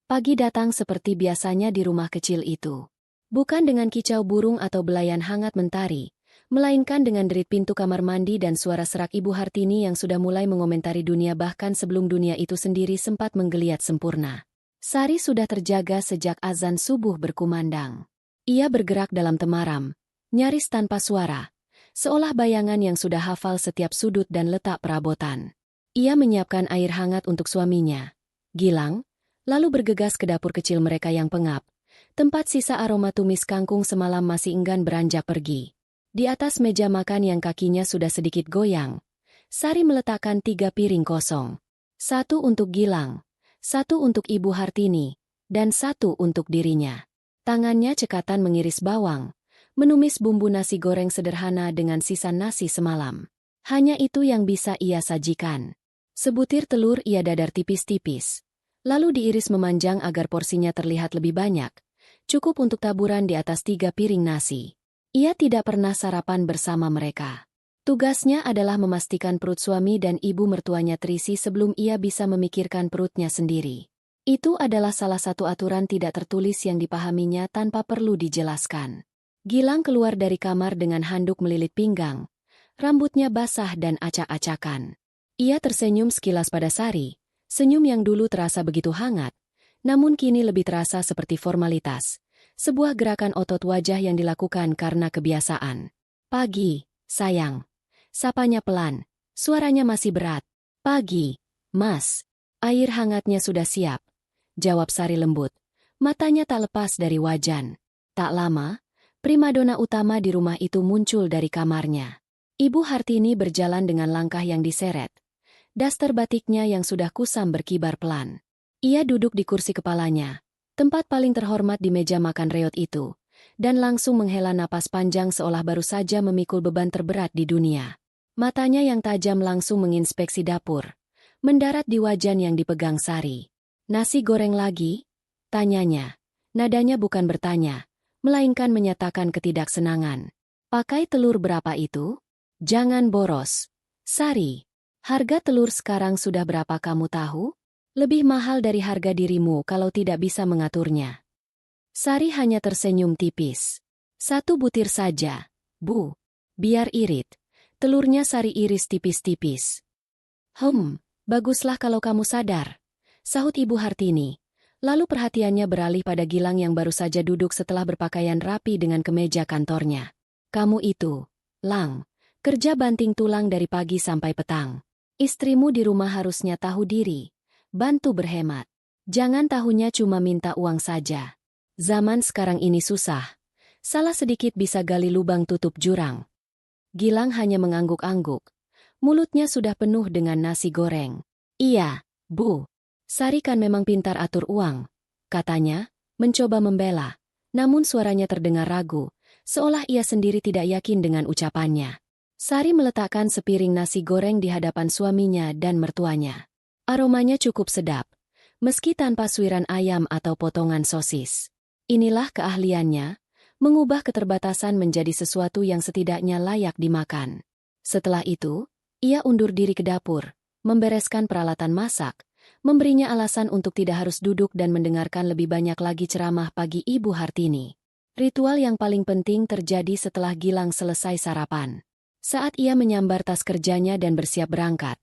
Pagi datang seperti biasanya di rumah kecil itu. Bukan dengan kicau burung atau belayan hangat mentari, melainkan dengan derit pintu kamar mandi dan suara serak Ibu Hartini yang sudah mulai mengomentari dunia bahkan sebelum dunia itu sendiri sempat menggeliat sempurna. Sari sudah terjaga sejak azan subuh berkumandang. Ia bergerak dalam temaram, nyaris tanpa suara, seolah bayangan yang sudah hafal setiap sudut dan letak perabotan. Ia menyiapkan air hangat untuk suaminya, Gilang, lalu bergegas ke dapur kecil mereka yang pengap, tempat sisa aroma tumis kangkung semalam masih enggan beranjak pergi. Di atas meja makan yang kakinya sudah sedikit goyang, Sari meletakkan 3 piring kosong. 1 untuk Gilang, 1 untuk Ibu Hartini, dan 1 untuk dirinya. Tangannya cekatan mengiris bawang, menumis bumbu nasi goreng sederhana dengan sisa nasi semalam. Hanya itu yang bisa ia sajikan. Sebutir telur ia dadar tipis-tipis, lalu diiris memanjang agar porsinya terlihat lebih banyak, cukup untuk taburan di atas 3 piring nasi. Ia tidak pernah sarapan bersama mereka. Tugasnya adalah memastikan perut suami dan ibu mertuanya terisi sebelum ia bisa memikirkan perutnya sendiri. Itu adalah salah satu aturan tidak tertulis yang dipahaminya tanpa perlu dijelaskan. Gilang keluar dari kamar dengan handuk melilit pinggang, rambutnya basah dan acak-acakan. Ia tersenyum sekilas pada Sari. Senyum yang dulu terasa begitu hangat, namun kini lebih terasa seperti formalitas, sebuah gerakan otot wajah yang dilakukan karena kebiasaan. "Pagi, sayang." Sapanya pelan, suaranya masih berat. "Pagi, Mas. Air hangatnya sudah siap," jawab Sari lembut. Matanya tak lepas dari wajan. Tak lama, primadona utama di rumah itu muncul dari kamarnya. Ibu Hartini berjalan dengan langkah yang diseret. Daster batiknya yang sudah kusam berkibar pelan. Ia duduk di kursi kepalanya, tempat paling terhormat di meja makan reot itu, dan langsung menghela napas panjang seolah baru saja memikul beban terberat di dunia. Matanya yang tajam langsung menginspeksi dapur, mendarat di wajan yang dipegang Sari. "Nasi goreng lagi?" tanyanya. Nadanya bukan bertanya, melainkan menyatakan ketidaksenangan. "Pakai telur berapa itu?" "Jangan boros, Sari. Harga telur sekarang sudah berapa kamu tahu? Lebih mahal dari harga dirimu kalau tidak bisa mengaturnya." Sari hanya tersenyum tipis. "1 butir saja, Bu. Biar irit." Telurnya Sari iris tipis-tipis. Baguslah kalau kamu sadar," sahut Ibu Hartini. Lalu perhatiannya beralih pada Gilang yang baru saja duduk setelah berpakaian rapi dengan kemeja kantornya. "Kamu itu, Lang, kerja banting tulang dari pagi sampai petang. Istrimu di rumah harusnya tahu diri, bantu berhemat. Jangan tahunya cuma minta uang saja. Zaman sekarang ini susah. Salah sedikit bisa gali lubang tutup jurang." Gilang hanya mengangguk-angguk. Mulutnya sudah penuh dengan nasi goreng. "Iya, Bu. Sari kan memang pintar atur uang," katanya, mencoba membela. Namun suaranya terdengar ragu, seolah ia sendiri tidak yakin dengan ucapannya. Sari meletakkan sepiring nasi goreng di hadapan suaminya dan mertuanya. Aromanya cukup sedap, meski tanpa suiran ayam atau potongan sosis. Inilah keahliannya, mengubah keterbatasan menjadi sesuatu yang setidaknya layak dimakan. Setelah itu, ia undur diri ke dapur, membereskan peralatan masak, memberinya alasan untuk tidak harus duduk dan mendengarkan lebih banyak lagi ceramah pagi Ibu Hartini. Ritual yang paling penting terjadi setelah Gilang selesai sarapan. Saat ia menyambar tas kerjanya dan bersiap berangkat,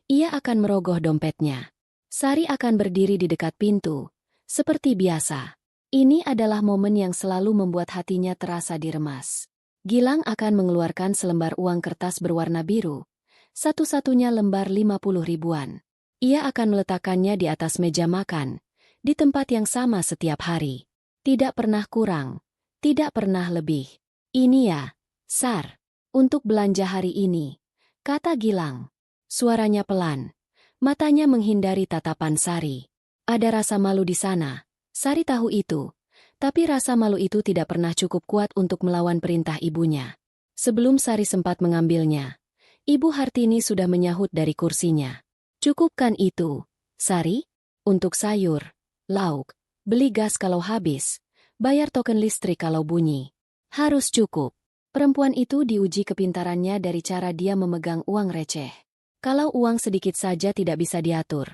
ia akan merogoh dompetnya. Sari akan berdiri di dekat pintu, seperti biasa. Ini adalah momen yang selalu membuat hatinya terasa diremas. Gilang akan mengeluarkan selembar uang kertas berwarna biru, satu-satunya lembar 50 ribuan. Ia akan meletakkannya di atas meja makan, di tempat yang sama setiap hari. Tidak pernah kurang, tidak pernah lebih. "Ini ya, Sar, untuk belanja hari ini," kata Gilang. Suaranya pelan, matanya menghindari tatapan Sari. Ada rasa malu di sana. Sari tahu itu, tapi rasa malu itu tidak pernah cukup kuat untuk melawan perintah ibunya. Sebelum Sari sempat mengambilnya, Ibu Hartini sudah menyahut dari kursinya. "Cukupkan itu, Sari? Untuk sayur, lauk, beli gas kalau habis, bayar token listrik kalau bunyi. Harus cukup." Perempuan itu diuji kepintarannya dari cara dia memegang uang receh. Kalau uang sedikit saja tidak bisa diatur,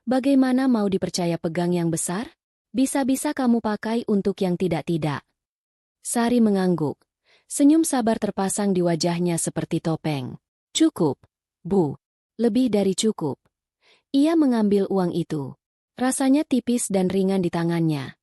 bagaimana mau dipercaya pegang yang besar? Bisa-bisa kamu pakai untuk yang tidak-tidak. Sari mengangguk. Senyum sabar terpasang di wajahnya seperti topeng. Cukup, Bu. Lebih dari cukup. Ia mengambil uang itu. Rasanya tipis dan ringan di tangannya.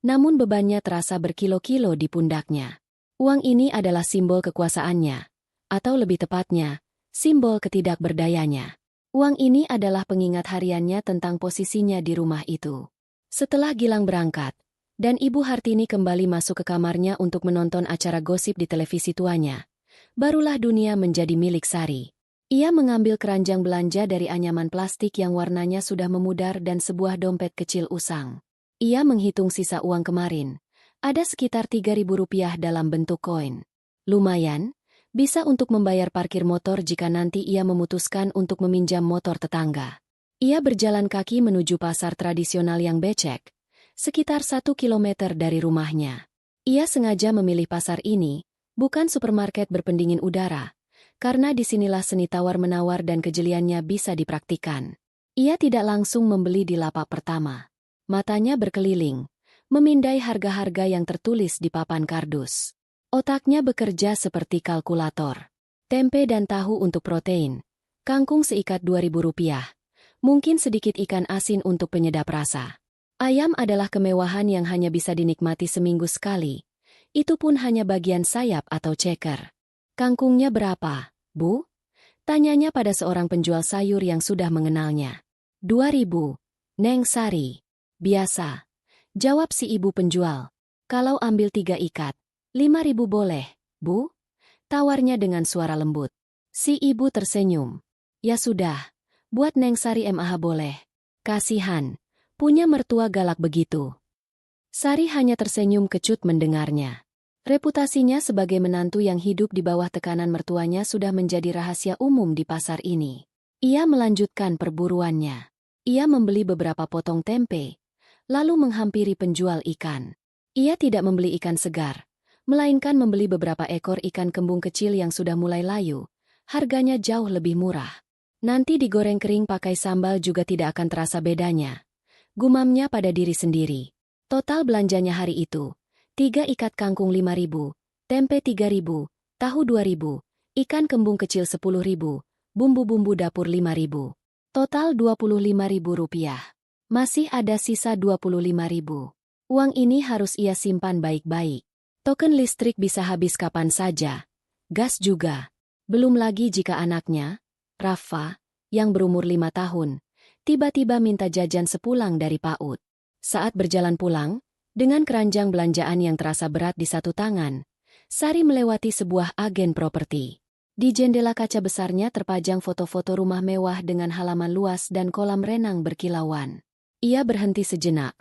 Namun bebannya terasa berkilo-kilo di pundaknya. Uang ini adalah simbol kekuasaannya. Atau lebih tepatnya, simbol ketidakberdayanya. Uang ini adalah pengingat hariannya tentang posisinya di rumah itu. Setelah Gilang berangkat, dan Ibu Hartini kembali masuk ke kamarnya untuk menonton acara gosip di televisi tuanya, barulah dunia menjadi milik Sari. Ia mengambil keranjang belanja dari anyaman plastik yang warnanya sudah memudar dan sebuah dompet kecil usang. Ia menghitung sisa uang kemarin. Ada sekitar Rp3.000 dalam bentuk koin. Lumayan, bisa untuk membayar parkir motor jika nanti ia memutuskan untuk meminjam motor tetangga. Ia berjalan kaki menuju pasar tradisional yang becek, sekitar 1 kilometer dari rumahnya. Ia sengaja memilih pasar ini, bukan supermarket berpendingin udara, karena disinilah seni tawar-menawar dan kejeliannya bisa dipraktikan. Ia tidak langsung membeli di lapak pertama. Matanya berkeliling, memindai harga-harga yang tertulis di papan kardus. Otaknya bekerja seperti kalkulator. Tempe dan tahu untuk protein, kangkung seikat Rp2.000, mungkin sedikit ikan asin untuk penyedap rasa. Ayam adalah kemewahan yang hanya bisa dinikmati seminggu sekali. Itu pun hanya bagian sayap atau ceker. Kangkungnya berapa, Bu? Tanyanya pada seorang penjual sayur yang sudah mengenalnya. 2.000, Neng Sari. Biasa. Jawab si ibu penjual. Kalau ambil 3 ikat, 5.000 boleh, Bu? Tawarnya dengan suara lembut. Si ibu tersenyum. Ya sudah, buat Neng Sari MAH boleh. Kasihan. Punya mertua galak begitu. Sari hanya tersenyum kecut mendengarnya. Reputasinya sebagai menantu yang hidup di bawah tekanan mertuanya sudah menjadi rahasia umum di pasar ini. Ia melanjutkan perburuannya. Ia membeli beberapa potong tempe, lalu menghampiri penjual ikan. Ia tidak membeli ikan segar, melainkan membeli beberapa ekor ikan kembung kecil yang sudah mulai layu. Harganya jauh lebih murah. Nanti digoreng kering pakai sambal juga tidak akan terasa bedanya. Gumamnya pada diri sendiri. Total belanjanya hari itu, 3 ikat kangkung 5.000, tempe 3.000, tahu 2.000, ikan kembung kecil 10.000, bumbu-bumbu dapur 5.000. Total Rp25.000. Masih ada sisa 25.000. Uang ini harus ia simpan baik-baik. Token listrik bisa habis kapan saja. Gas juga. Belum lagi jika anaknya, Rafa, yang berumur 5 tahun, tiba-tiba minta jajan sepulang dari PAUD. Saat berjalan pulang, dengan keranjang belanjaan yang terasa berat di satu tangan, Sari melewati sebuah agen properti. Di jendela kaca besarnya terpajang foto-foto rumah mewah dengan halaman luas dan kolam renang berkilauan. Ia berhenti sejenak,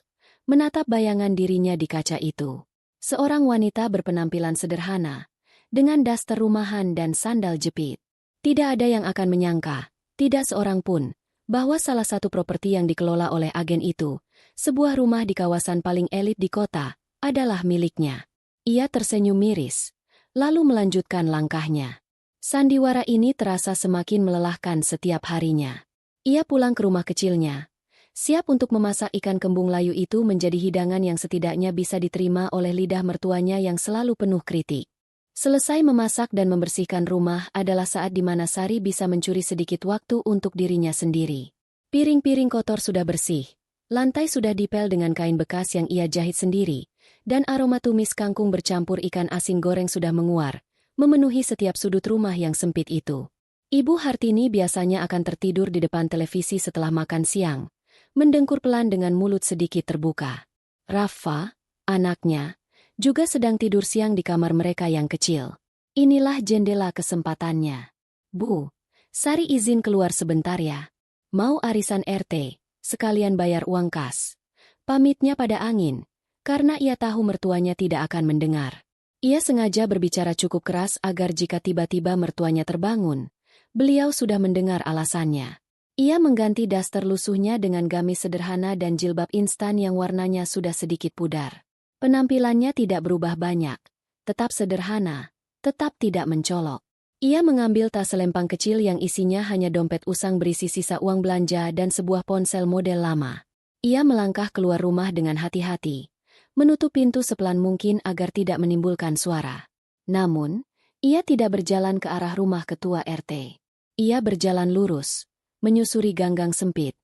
menatap bayangan dirinya di kaca itu. Seorang wanita berpenampilan sederhana, dengan daster rumahan dan sandal jepit. Tidak ada yang akan menyangka, tidak seorang pun, bahwa salah satu properti yang dikelola oleh agen itu, sebuah rumah di kawasan paling elit di kota, adalah miliknya. Ia tersenyum miris, lalu melanjutkan langkahnya. Sandiwara ini terasa semakin melelahkan setiap harinya. Ia pulang ke rumah kecilnya, siap untuk memasak ikan kembung layu itu menjadi hidangan yang setidaknya bisa diterima oleh lidah mertuanya yang selalu penuh kritik. Selesai memasak dan membersihkan rumah adalah saat di mana Sari bisa mencuri sedikit waktu untuk dirinya sendiri. Piring-piring kotor sudah bersih, lantai sudah dipel dengan kain bekas yang ia jahit sendiri, dan aroma tumis kangkung bercampur ikan asin goreng sudah menguar, memenuhi setiap sudut rumah yang sempit itu. Ibu Hartini biasanya akan tertidur di depan televisi setelah makan siang, mendengkur pelan dengan mulut sedikit terbuka. Rafa, anaknya, juga sedang tidur siang di kamar mereka yang kecil. Inilah jendela kesempatannya. Bu, Sari izin keluar sebentar ya. Mau arisan RT, sekalian bayar uang kas. Pamitnya pada angin, karena ia tahu mertuanya tidak akan mendengar. Ia sengaja berbicara cukup keras agar jika tiba-tiba mertuanya terbangun, beliau sudah mendengar alasannya. Ia mengganti daster lusuhnya dengan gamis sederhana dan jilbab instan yang warnanya sudah sedikit pudar. Penampilannya tidak berubah banyak, tetap sederhana, tetap tidak mencolok. Ia mengambil tas selempang kecil yang isinya hanya dompet usang berisi sisa uang belanja dan sebuah ponsel model lama. Ia melangkah keluar rumah dengan hati-hati, menutup pintu sepelan mungkin agar tidak menimbulkan suara. Namun, ia tidak berjalan ke arah rumah ketua RT. Ia berjalan lurus, menyusuri ganggang sempit,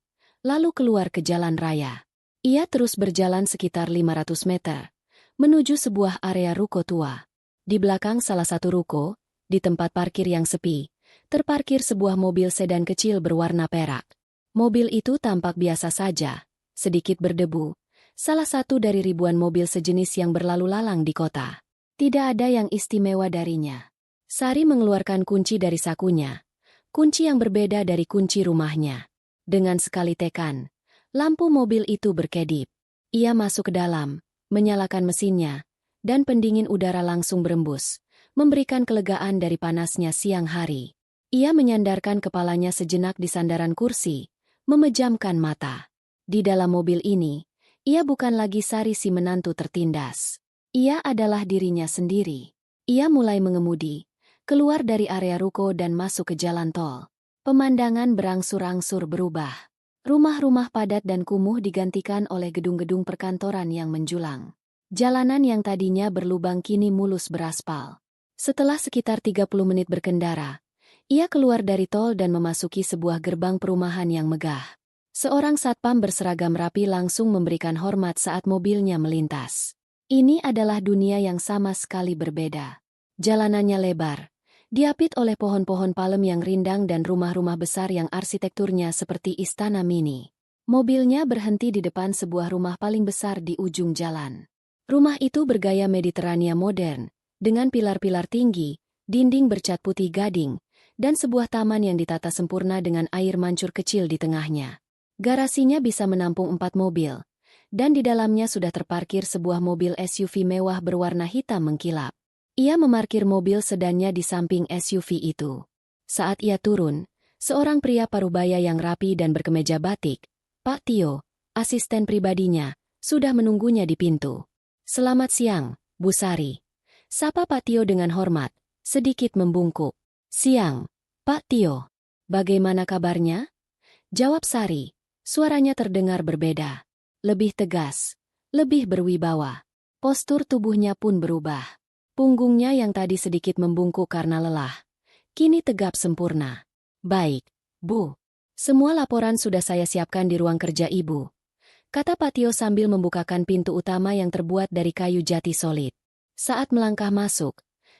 lalu keluar ke jalan raya. Ia terus berjalan sekitar 500 meter, menuju sebuah area ruko tua. Di belakang salah satu ruko, di tempat parkir yang sepi, terparkir sebuah mobil sedan kecil berwarna perak. Mobil itu tampak biasa saja, sedikit berdebu, salah satu dari ribuan mobil sejenis yang berlalu lalang di kota. Tidak ada yang istimewa darinya. Sari mengeluarkan kunci dari sakunya, kunci yang berbeda dari kunci rumahnya. Dengan sekali tekan, lampu mobil itu berkedip. Ia masuk ke dalam, menyalakan mesinnya, dan pendingin udara langsung berembus, memberikan kelegaan dari panasnya siang hari. Ia menyandarkan kepalanya sejenak di sandaran kursi, memejamkan mata. Di dalam mobil ini, ia bukan lagi Sari si menantu tertindas. Ia adalah dirinya sendiri. Ia mulai mengemudi, keluar dari area ruko dan masuk ke jalan tol. Pemandangan berangsur-angsur berubah. Rumah-rumah padat dan kumuh digantikan oleh gedung-gedung perkantoran yang menjulang. Jalanan yang tadinya berlubang kini mulus beraspal. Setelah sekitar 30 menit berkendara, ia keluar dari tol dan memasuki sebuah gerbang perumahan yang megah. Seorang satpam berseragam rapi langsung memberikan hormat saat mobilnya melintas. Ini adalah dunia yang sama sekali berbeda. Jalanannya lebar, diapit oleh pohon-pohon palem yang rindang dan rumah-rumah besar yang arsitekturnya seperti istana mini. Mobilnya berhenti di depan sebuah rumah paling besar di ujung jalan. Rumah itu bergaya Mediterania modern, dengan pilar-pilar tinggi, dinding bercat putih gading, dan sebuah taman yang ditata sempurna dengan air mancur kecil di tengahnya. Garasinya bisa menampung 4 mobil, dan di dalamnya sudah terparkir sebuah mobil SUV mewah berwarna hitam mengkilap. Ia memarkir mobil sedannya di samping SUV itu. Saat ia turun, seorang pria parubaya yang rapi dan berkemeja batik, Pak Tio, asisten pribadinya, sudah menunggunya di pintu. "Selamat siang, Bu Sari." Sapa Pak Tio dengan hormat, sedikit membungkuk. "Siang, Pak Tio. Bagaimana kabarnya?" Jawab Sari. Suaranya terdengar berbeda. Lebih tegas, lebih berwibawa. Postur tubuhnya pun berubah. Punggungnya yang tadi sedikit membungkuk karena lelah, kini tegap sempurna. "Baik, Bu. Semua laporan sudah saya siapkan di ruang kerja Ibu," kata Pak Tio sambil membukakan pintu utama yang terbuat dari kayu jati solid. Saat melangkah masuk,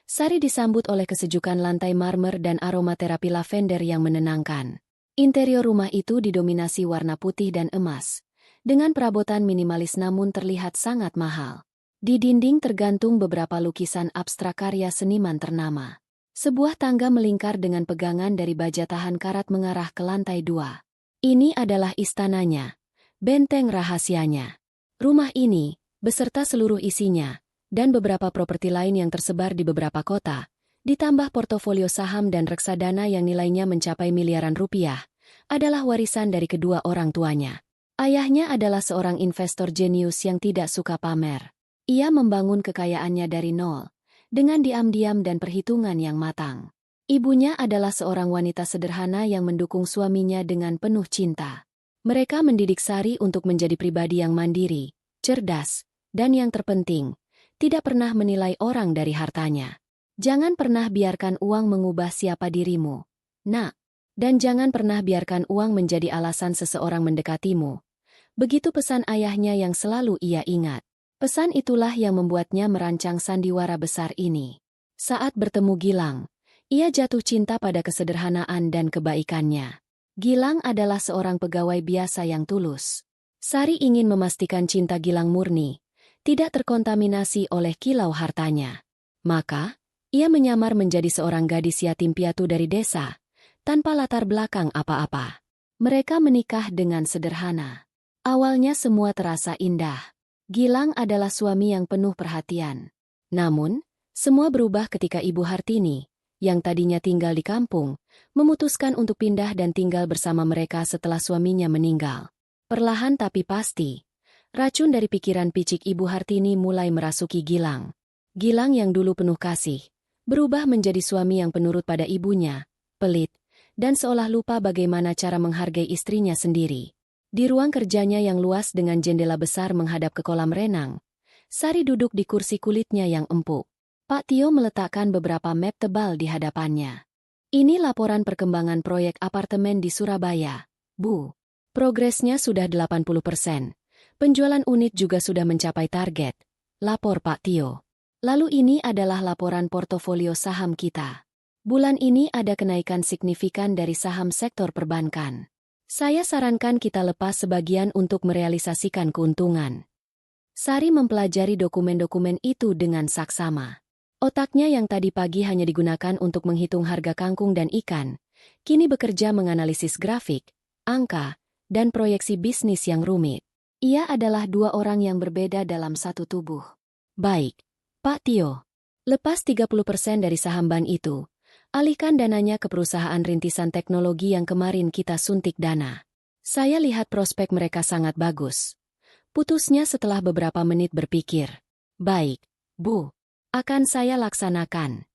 Sari disambut oleh kesejukan lantai marmer dan aromaterapi lavender yang menenangkan. Interior rumah itu didominasi warna putih dan emas, dengan perabotan minimalis namun terlihat sangat mahal. Di dinding tergantung beberapa lukisan abstrak karya seniman ternama. Sebuah tangga melingkar dengan pegangan dari baja tahan karat mengarah ke lantai 2. Ini adalah istananya, benteng rahasianya. Rumah ini, beserta seluruh isinya, dan beberapa properti lain yang tersebar di beberapa kota, ditambah portofolio saham dan reksadana yang nilainya mencapai miliaran rupiah, adalah warisan dari kedua orang tuanya. Ayahnya adalah seorang investor jenius yang tidak suka pamer. Ia membangun kekayaannya dari nol, dengan diam-diam dan perhitungan yang matang. Ibunya adalah seorang wanita sederhana yang mendukung suaminya dengan penuh cinta. Mereka mendidik Sari untuk menjadi pribadi yang mandiri, cerdas, dan yang terpenting, tidak pernah menilai orang dari hartanya. "Jangan pernah biarkan uang mengubah siapa dirimu, Nak. Dan jangan pernah biarkan uang menjadi alasan seseorang mendekatimu." Begitu pesan ayahnya yang selalu ia ingat. Pesan itulah yang membuatnya merancang sandiwara besar ini. Saat bertemu Gilang, ia jatuh cinta pada kesederhanaan dan kebaikannya. Gilang adalah seorang pegawai biasa yang tulus. Sari ingin memastikan cinta Gilang murni, tidak terkontaminasi oleh kilau hartanya. Maka, ia menyamar menjadi seorang gadis yatim piatu dari desa, tanpa latar belakang apa-apa. Mereka menikah dengan sederhana. Awalnya semua terasa indah. Gilang adalah suami yang penuh perhatian. Namun, semua berubah ketika Ibu Hartini, yang tadinya tinggal di kampung, memutuskan untuk pindah dan tinggal bersama mereka setelah suaminya meninggal. Perlahan tapi pasti, racun dari pikiran picik Ibu Hartini mulai merasuki Gilang. Gilang yang dulu penuh kasih, berubah menjadi suami yang penurut pada ibunya, pelit, dan seolah lupa bagaimana cara menghargai istrinya sendiri. Di ruang kerjanya yang luas dengan jendela besar menghadap ke kolam renang, Sari duduk di kursi kulitnya yang empuk. Pak Tio meletakkan beberapa map tebal di hadapannya. Ini laporan perkembangan proyek apartemen di Surabaya, Bu. Progresnya sudah 80%. Penjualan unit juga sudah mencapai target, lapor Pak Tio. Lalu ini adalah laporan portofolio saham kita. Bulan ini ada kenaikan signifikan dari saham sektor perbankan. Saya sarankan kita lepas sebagian untuk merealisasikan keuntungan. Sari mempelajari dokumen-dokumen itu dengan saksama. Otaknya yang tadi pagi hanya digunakan untuk menghitung harga kangkung dan ikan, kini bekerja menganalisis grafik, angka, dan proyeksi bisnis yang rumit. Ia adalah dua orang yang berbeda dalam satu tubuh. Baik, Pak Tio. Lepas 30% dari saham bank itu, alihkan dananya ke perusahaan rintisan teknologi yang kemarin kita suntik dana. Saya lihat prospek mereka sangat bagus. Putusnya setelah beberapa menit berpikir. Baik, Bu. Akan saya laksanakan.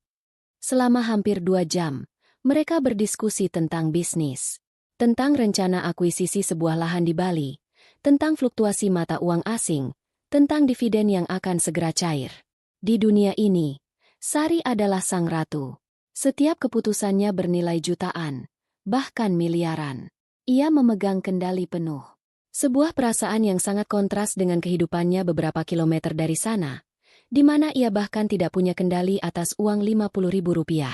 Selama hampir 2 jam, mereka berdiskusi tentang bisnis. Tentang rencana akuisisi sebuah lahan di Bali. Tentang fluktuasi mata uang asing. Tentang dividen yang akan segera cair. Di dunia ini, Sari adalah sang ratu. Setiap keputusannya bernilai jutaan, bahkan miliaran. Ia memegang kendali penuh. Sebuah perasaan yang sangat kontras dengan kehidupannya beberapa kilometer dari sana, di mana ia bahkan tidak punya kendali atas uang Rp50.000.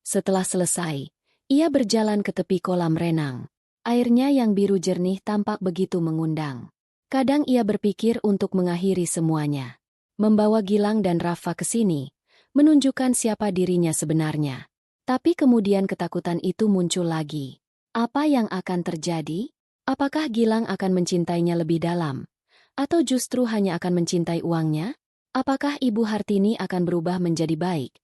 Setelah selesai, ia berjalan ke tepi kolam renang. Airnya yang biru jernih tampak begitu mengundang. Kadang ia berpikir untuk mengakhiri semuanya. Membawa Gilang dan Rafa ke sini, menunjukkan siapa dirinya sebenarnya. Tapi kemudian ketakutan itu muncul lagi. Apa yang akan terjadi? Apakah Gilang akan mencintainya lebih dalam? Atau justru hanya akan mencintai uangnya? Apakah Ibu Hartini akan berubah menjadi baik?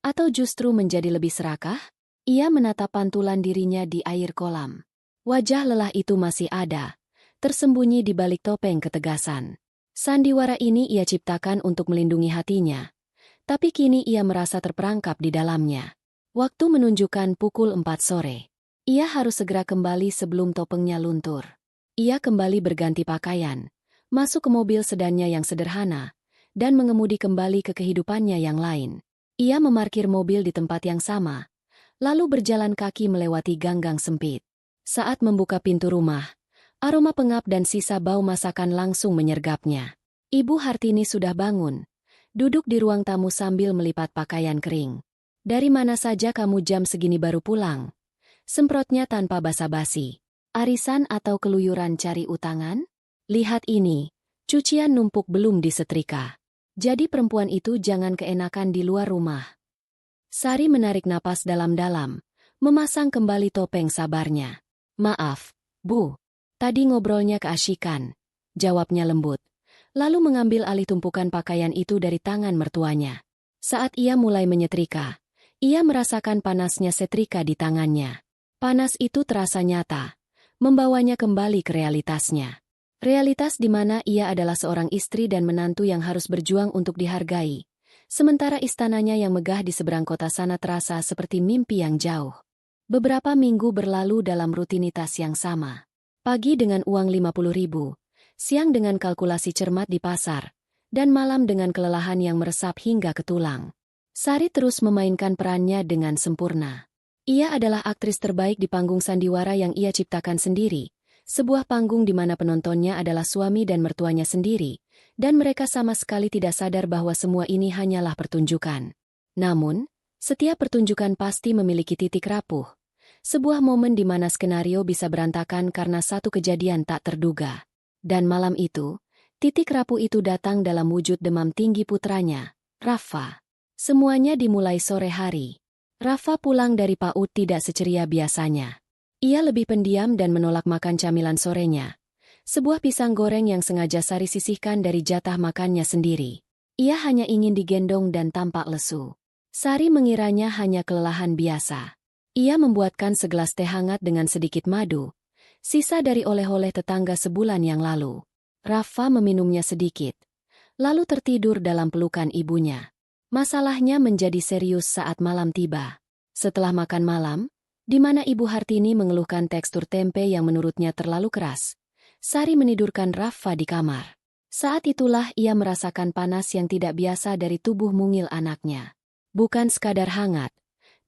Atau justru menjadi lebih serakah? Ia menatap pantulan dirinya di air kolam. Wajah lelah itu masih ada, tersembunyi di balik topeng ketegasan. Sandiwara ini ia ciptakan untuk melindungi hatinya. Tapi kini ia merasa terperangkap di dalamnya. Waktu menunjukkan pukul 4 sore. Ia harus segera kembali sebelum topengnya luntur. Ia kembali berganti pakaian, masuk ke mobil sedannya yang sederhana, dan mengemudi kembali ke kehidupannya yang lain. Ia memarkir mobil di tempat yang sama, lalu berjalan kaki melewati gang-gang sempit. Saat membuka pintu rumah, aroma pengap dan sisa bau masakan langsung menyergapnya. Ibu Hartini sudah bangun, duduk di ruang tamu sambil melipat pakaian kering. Dari mana saja kamu jam segini baru pulang? Semprotnya tanpa basa-basi. Arisan atau keluyuran cari utangan? Lihat ini, cucian numpuk belum disetrika. Jadi perempuan itu jangan keenakan di luar rumah. Sari menarik napas dalam-dalam, memasang kembali topeng sabarnya. Maaf, Bu. Tadi ngobrolnya keasyikan, jawabnya lembut. Lalu mengambil alih tumpukan pakaian itu dari tangan mertuanya. Saat ia mulai menyetrika, ia merasakan panasnya setrika di tangannya. Panas itu terasa nyata, membawanya kembali ke realitasnya. Realitas di mana ia adalah seorang istri dan menantu yang harus berjuang untuk dihargai. Sementara istananya yang megah di seberang kota sana terasa seperti mimpi yang jauh. Beberapa minggu berlalu dalam rutinitas yang sama. Pagi dengan uang 50.000, siang dengan kalkulasi cermat di pasar, dan malam dengan kelelahan yang meresap hingga ke tulang. Sari terus memainkan perannya dengan sempurna. Ia adalah aktris terbaik di panggung sandiwara yang ia ciptakan sendiri, sebuah panggung di mana penontonnya adalah suami dan mertuanya sendiri, dan mereka sama sekali tidak sadar bahwa semua ini hanyalah pertunjukan. Namun, setiap pertunjukan pasti memiliki titik rapuh, sebuah momen di mana skenario bisa berantakan karena satu kejadian tak terduga. Dan malam itu, titik rapuh itu datang dalam wujud demam tinggi putranya, Rafa. Semuanya dimulai sore hari. Rafa pulang dari PAUD tidak seceria biasanya. Ia lebih pendiam dan menolak makan camilan sorenya. Sebuah pisang goreng yang sengaja Sari sisihkan dari jatah makannya sendiri. Ia hanya ingin digendong dan tampak lesu. Sari mengiranya hanya kelelahan biasa. Ia membuatkan segelas teh hangat dengan sedikit madu, sisa dari oleh-oleh tetangga sebulan yang lalu. Rafa meminumnya sedikit, lalu tertidur dalam pelukan ibunya. Masalahnya menjadi serius saat malam tiba. Setelah makan malam, di mana Ibu Hartini mengeluhkan tekstur tempe yang menurutnya terlalu keras, Sari menidurkan Rafa di kamar. Saat itulah ia merasakan panas yang tidak biasa dari tubuh mungil anaknya. Bukan sekadar hangat,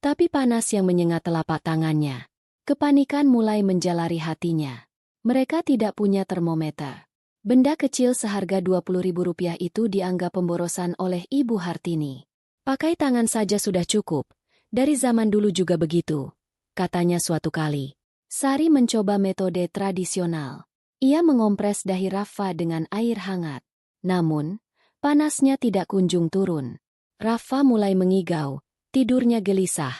tapi panas yang menyengat telapak tangannya. Kepanikan mulai menjalari hatinya. Mereka tidak punya termometer. Benda kecil seharga Rp20.000 itu dianggap pemborosan oleh Ibu Hartini. Pakai tangan saja sudah cukup. Dari zaman dulu juga begitu, katanya suatu kali. Sari mencoba metode tradisional. Ia mengompres dahi Rafa dengan air hangat. Namun, panasnya tidak kunjung turun. Rafa mulai mengigau, tidurnya gelisah,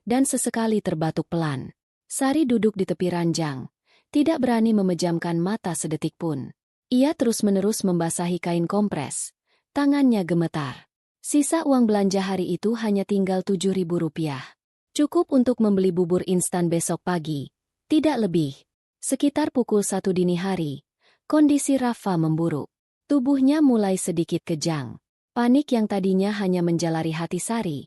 dan sesekali terbatuk pelan. Sari duduk di tepi ranjang, tidak berani memejamkan mata sedetik pun. Ia terus-menerus membasahi kain kompres. Tangannya gemetar. Sisa uang belanja hari itu hanya tinggal Rp7.000. Cukup untuk membeli bubur instan besok pagi. Tidak lebih. Sekitar pukul 1 dini hari, kondisi Rafa memburuk. Tubuhnya mulai sedikit kejang. Panik yang tadinya hanya menjalari hati Sari,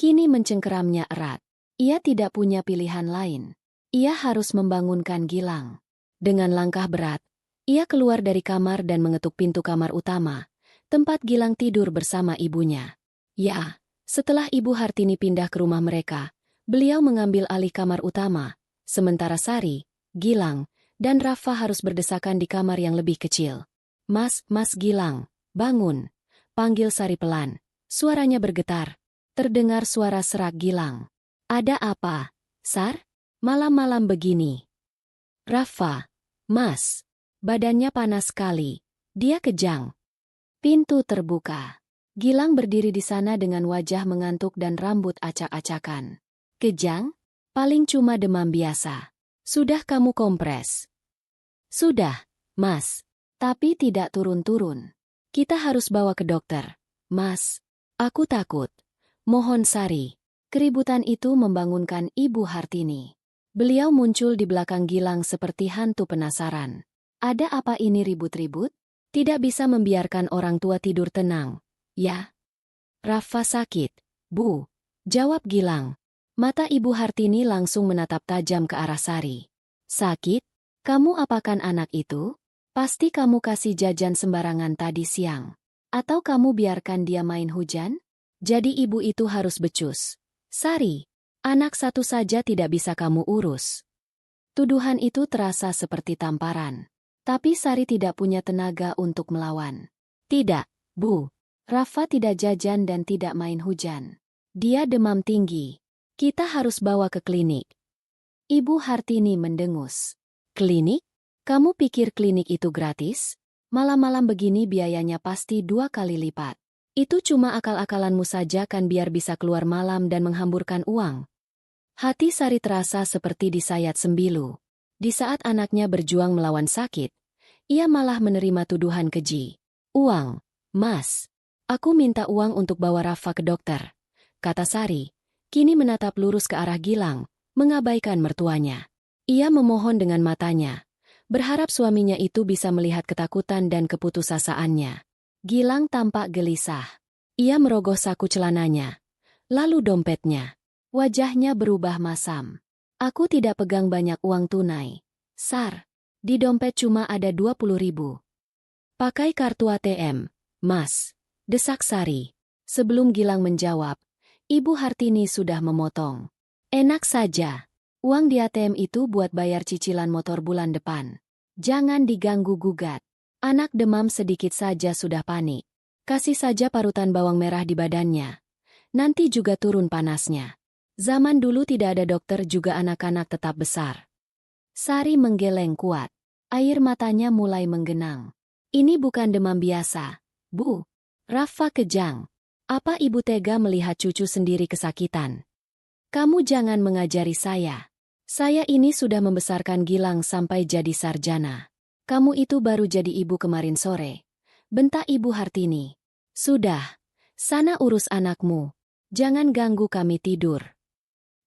kini mencengkeramnya erat. Ia tidak punya pilihan lain. Ia harus membangunkan Gilang. Dengan langkah berat, ia keluar dari kamar dan mengetuk pintu kamar utama, tempat Gilang tidur bersama ibunya. Ya, setelah Ibu Hartini pindah ke rumah mereka, beliau mengambil alih kamar utama, sementara Sari, Gilang, dan Rafa harus berdesakan di kamar yang lebih kecil. Mas Gilang, bangun, panggil Sari pelan. Suaranya bergetar. Terdengar suara serak Gilang. Ada apa, Sar? Malam-malam begini. Rafa, Mas. Badannya panas sekali. Dia kejang. Pintu terbuka. Gilang berdiri di sana dengan wajah mengantuk dan rambut acak-acakan. Kejang? Paling cuma demam biasa. Sudah kamu kompres? Sudah, Mas. Tapi tidak turun-turun. Kita harus bawa ke dokter. Mas, aku takut. Mohon Sari. Keributan itu membangunkan Ibu Hartini. Beliau muncul di belakang Gilang seperti hantu penasaran. Ada apa ini ribut-ribut? Tidak bisa membiarkan orang tua tidur tenang. Ya. Rafa sakit, Bu. Jawab Gilang. Mata Ibu Hartini langsung menatap tajam ke arah Sari. Sakit? Kamu apakan anak itu? Pasti kamu kasih jajan sembarangan tadi siang. Atau kamu biarkan dia main hujan? Jadi ibu itu harus becus. Sari, anak satu saja tidak bisa kamu urus. Tuduhan itu terasa seperti tamparan. Tapi Sari tidak punya tenaga untuk melawan. Tidak, Bu. Rafa tidak jajan dan tidak main hujan. Dia demam tinggi. Kita harus bawa ke klinik. Ibu Hartini mendengus. Klinik? Kamu pikir klinik itu gratis? Malam-malam begini biayanya pasti 2 kali lipat. Itu cuma akal-akalanmu saja kan biar bisa keluar malam dan menghamburkan uang. Hati Sari terasa seperti disayat sembilu. Di saat anaknya berjuang melawan sakit, ia malah menerima tuduhan keji. Uang, Mas. Aku minta uang untuk bawa Rafa ke dokter, kata Sari. Kini menatap lurus ke arah Gilang, mengabaikan mertuanya. Ia memohon dengan matanya, berharap suaminya itu bisa melihat ketakutan dan keputusasaannya. Gilang tampak gelisah. Ia merogoh saku celananya, lalu dompetnya. Wajahnya berubah masam. Aku tidak pegang banyak uang tunai. Sar, di dompet cuma ada 20.000. Pakai kartu ATM, Mas. Desak Sari. Sebelum Gilang menjawab, Ibu Hartini sudah memotong. Enak saja. Uang di ATM itu buat bayar cicilan motor bulan depan. Jangan diganggu-gugat. Anak demam sedikit saja sudah panik. Kasih saja parutan bawang merah di badannya. Nanti juga turun panasnya. Zaman dulu tidak ada dokter juga anak-anak tetap besar. Sari menggeleng kuat. Air matanya mulai menggenang. Ini bukan demam biasa, Bu. Rafa kejang. Apa ibu tega melihat cucu sendiri kesakitan? Kamu jangan mengajari saya. Saya ini sudah membesarkan Gilang sampai jadi sarjana. Kamu itu baru jadi ibu kemarin sore. Bentak Ibu Hartini. Sudah. Sana urus anakmu. Jangan ganggu kami tidur.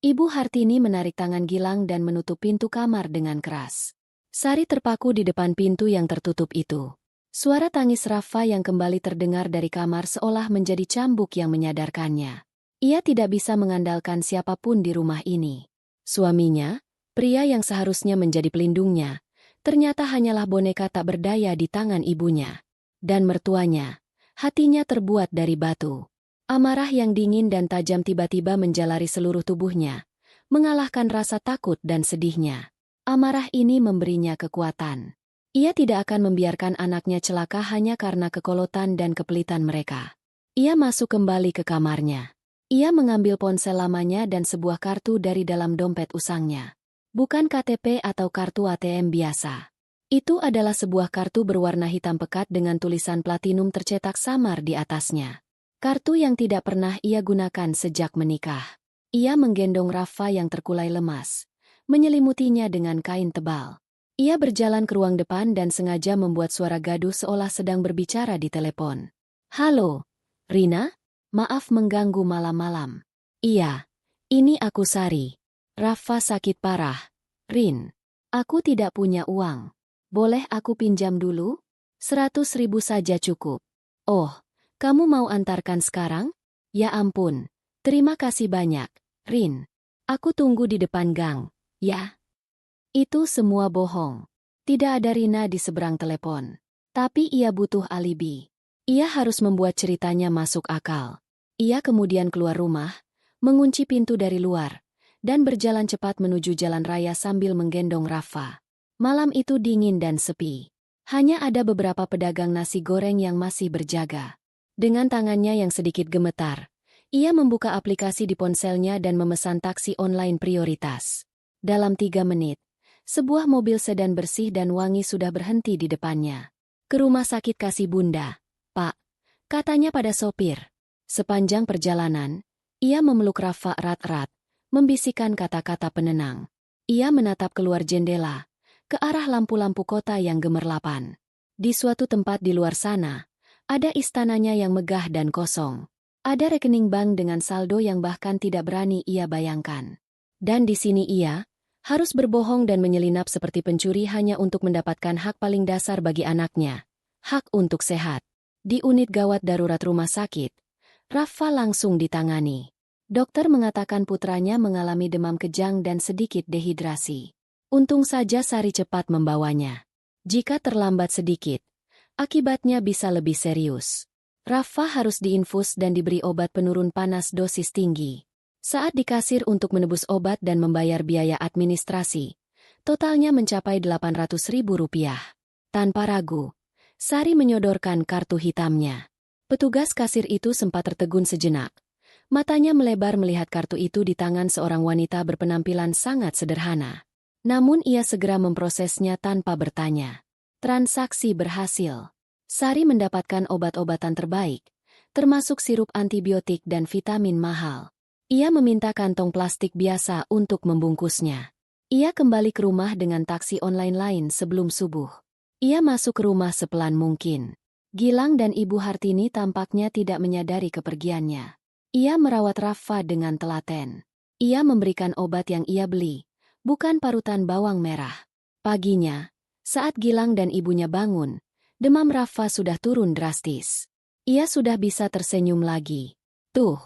Ibu Hartini menarik tangan Gilang dan menutup pintu kamar dengan keras. Sari terpaku di depan pintu yang tertutup itu. Suara tangis Rafa yang kembali terdengar dari kamar seolah menjadi cambuk yang menyadarkannya. Ia tidak bisa mengandalkan siapapun di rumah ini. Suaminya, pria yang seharusnya menjadi pelindungnya, Ternyata hanyalah boneka tak berdaya di tangan ibunya. Dan mertuanya, hatinya terbuat dari batu. Amarah yang dingin dan tajam tiba-tiba menjalari seluruh tubuhnya, mengalahkan rasa takut dan sedihnya. Amarah ini memberinya kekuatan. Ia tidak akan membiarkan anaknya celaka hanya karena kekolotan dan kepelitan mereka. Ia masuk kembali ke kamarnya. Ia mengambil ponsel lamanya dan sebuah kartu dari dalam dompet usangnya. Bukan KTP atau kartu ATM biasa. Itu adalah sebuah kartu berwarna hitam pekat dengan tulisan platinum tercetak samar di atasnya. Kartu yang tidak pernah ia gunakan sejak menikah. Ia menggendong Rafa yang terkulai lemas, menyelimutinya dengan kain tebal. Ia berjalan ke ruang depan dan sengaja membuat suara gaduh seolah sedang berbicara di telepon. "Halo, Rina? Maaf mengganggu malam-malam." "Iya, ini aku Sari. Rafa sakit parah. Rin, aku tidak punya uang. Boleh aku pinjam dulu? 100.000 saja cukup." "Oh, kamu mau antarkan sekarang? Ya ampun, terima kasih banyak, Rin. Aku tunggu di depan gang, ya." Itu semua bohong. Tidak ada Rina di seberang telepon. Tapi ia butuh alibi. Ia harus membuat ceritanya masuk akal. Ia kemudian keluar rumah, mengunci pintu dari luar, dan berjalan cepat menuju jalan raya sambil menggendong Rafa. Malam itu dingin dan sepi. Hanya ada beberapa pedagang nasi goreng yang masih berjaga. Dengan tangannya yang sedikit gemetar, ia membuka aplikasi di ponselnya dan memesan taksi online prioritas. Dalam 3 menit, sebuah mobil sedan bersih dan wangi sudah berhenti di depannya. "Ke rumah sakit kasih bunda, Pak," katanya pada sopir. Sepanjang perjalanan, ia memeluk Rafa erat-erat, membisikkan kata-kata penenang. Ia menatap keluar jendela, ke arah lampu-lampu kota yang gemerlapan. Di suatu tempat di luar sana, ada istananya yang megah dan kosong. Ada rekening bank dengan saldo yang bahkan tidak berani ia bayangkan. Dan di sini ia harus berbohong dan menyelinap seperti pencuri hanya untuk mendapatkan hak paling dasar bagi anaknya, hak untuk sehat. Di unit gawat darurat rumah sakit, Rafa langsung ditangani. Dokter mengatakan putranya mengalami demam kejang dan sedikit dehidrasi. Untung saja Sari cepat membawanya. Jika terlambat sedikit, akibatnya bisa lebih serius. Rafa harus diinfus dan diberi obat penurun panas dosis tinggi. Saat dikasir untuk menebus obat dan membayar biaya administrasi, totalnya mencapai Rp800.000. Tanpa ragu, Sari menyodorkan kartu hitamnya. Petugas kasir itu sempat tertegun sejenak. Matanya melebar melihat kartu itu di tangan seorang wanita berpenampilan sangat sederhana. Namun ia segera memprosesnya tanpa bertanya. Transaksi berhasil. Sari mendapatkan obat-obatan terbaik, termasuk sirup antibiotik dan vitamin mahal. Ia meminta kantong plastik biasa untuk membungkusnya. Ia kembali ke rumah dengan taksi online lain sebelum subuh. Ia masuk ke rumah sepelan mungkin. Gilang dan Ibu Hartini tampaknya tidak menyadari kepergiannya. Ia merawat Rafa dengan telaten. Ia memberikan obat yang ia beli, bukan parutan bawang merah. Paginya, saat Gilang dan ibunya bangun, demam Rafa sudah turun drastis. Ia sudah bisa tersenyum lagi. "Tuh,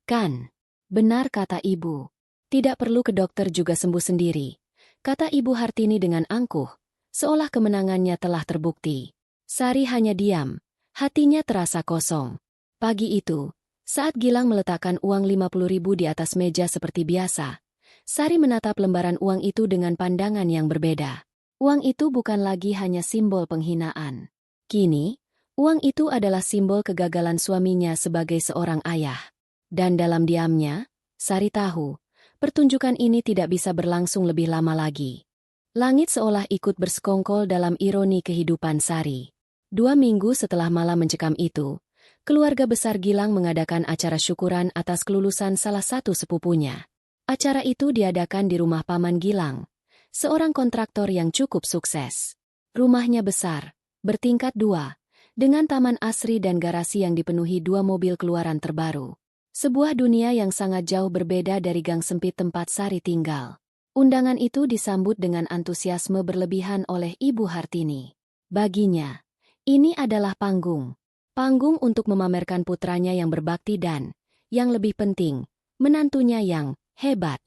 kan? Benar kata ibu. Tidak perlu ke dokter juga sembuh sendiri," kata Ibu Hartini dengan angkuh, seolah kemenangannya telah terbukti. Sari hanya diam, hatinya terasa kosong. Pagi itu, saat Gilang meletakkan uang 50.000 di atas meja seperti biasa, Sari menatap lembaran uang itu dengan pandangan yang berbeda. Uang itu bukan lagi hanya simbol penghinaan. Kini, uang itu adalah simbol kegagalan suaminya sebagai seorang ayah. Dan dalam diamnya, Sari tahu, pertunjukan ini tidak bisa berlangsung lebih lama lagi. Langit seolah ikut bersekongkol dalam ironi kehidupan Sari. 2 minggu setelah malam mencekam itu, keluarga besar Gilang mengadakan acara syukuran atas kelulusan salah satu sepupunya. Acara itu diadakan di rumah Paman Gilang, seorang kontraktor yang cukup sukses. Rumahnya besar, bertingkat 2, dengan taman asri dan garasi yang dipenuhi 2 mobil keluaran terbaru. Sebuah dunia yang sangat jauh berbeda dari gang sempit tempat Sari tinggal. Undangan itu disambut dengan antusiasme berlebihan oleh Ibu Hartini. Baginya, ini adalah panggung. Panggung untuk memamerkan putranya yang berbakti dan, yang lebih penting, menantunya yang hebat.